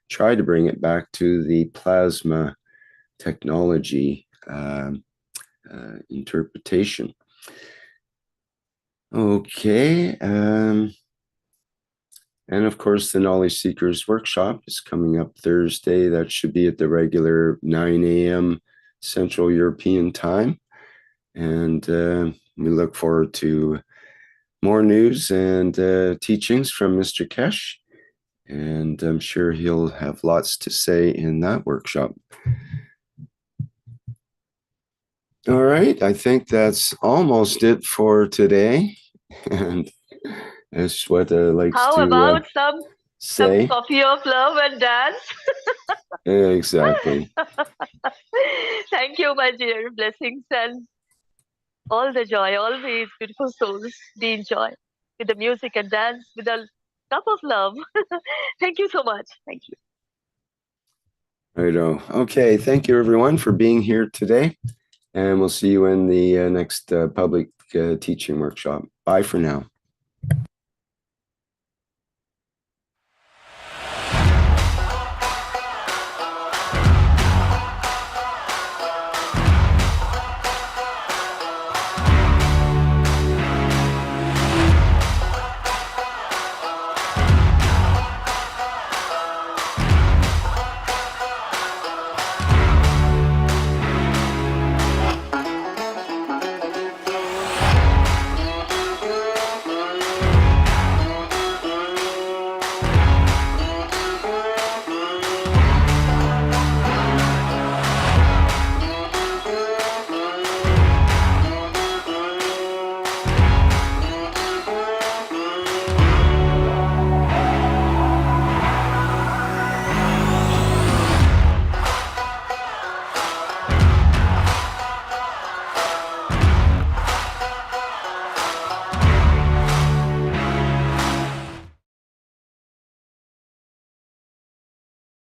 try to bring it back to the plasma technology interpretation. Okay, and of course the Knowledge Seekers Workshop is coming up Thursday. That should be at the regular 9 a.m. Central European Time. And we look forward to more news and teachings from Mr. Keshe. And I'm sure he'll have lots to say in that workshop. All right, I think that's almost it for today. And as Sweta likes How to about some say, coffee of love and dance? exactly. Thank you, my dear. Blessings and all the joy, always beautiful souls. Be in joy with the music and dance with a cup of love. Thank you so much. Thank you. Righto. Okay, thank you everyone for being here today. And we'll see you in the next public teaching workshop. Bye for now.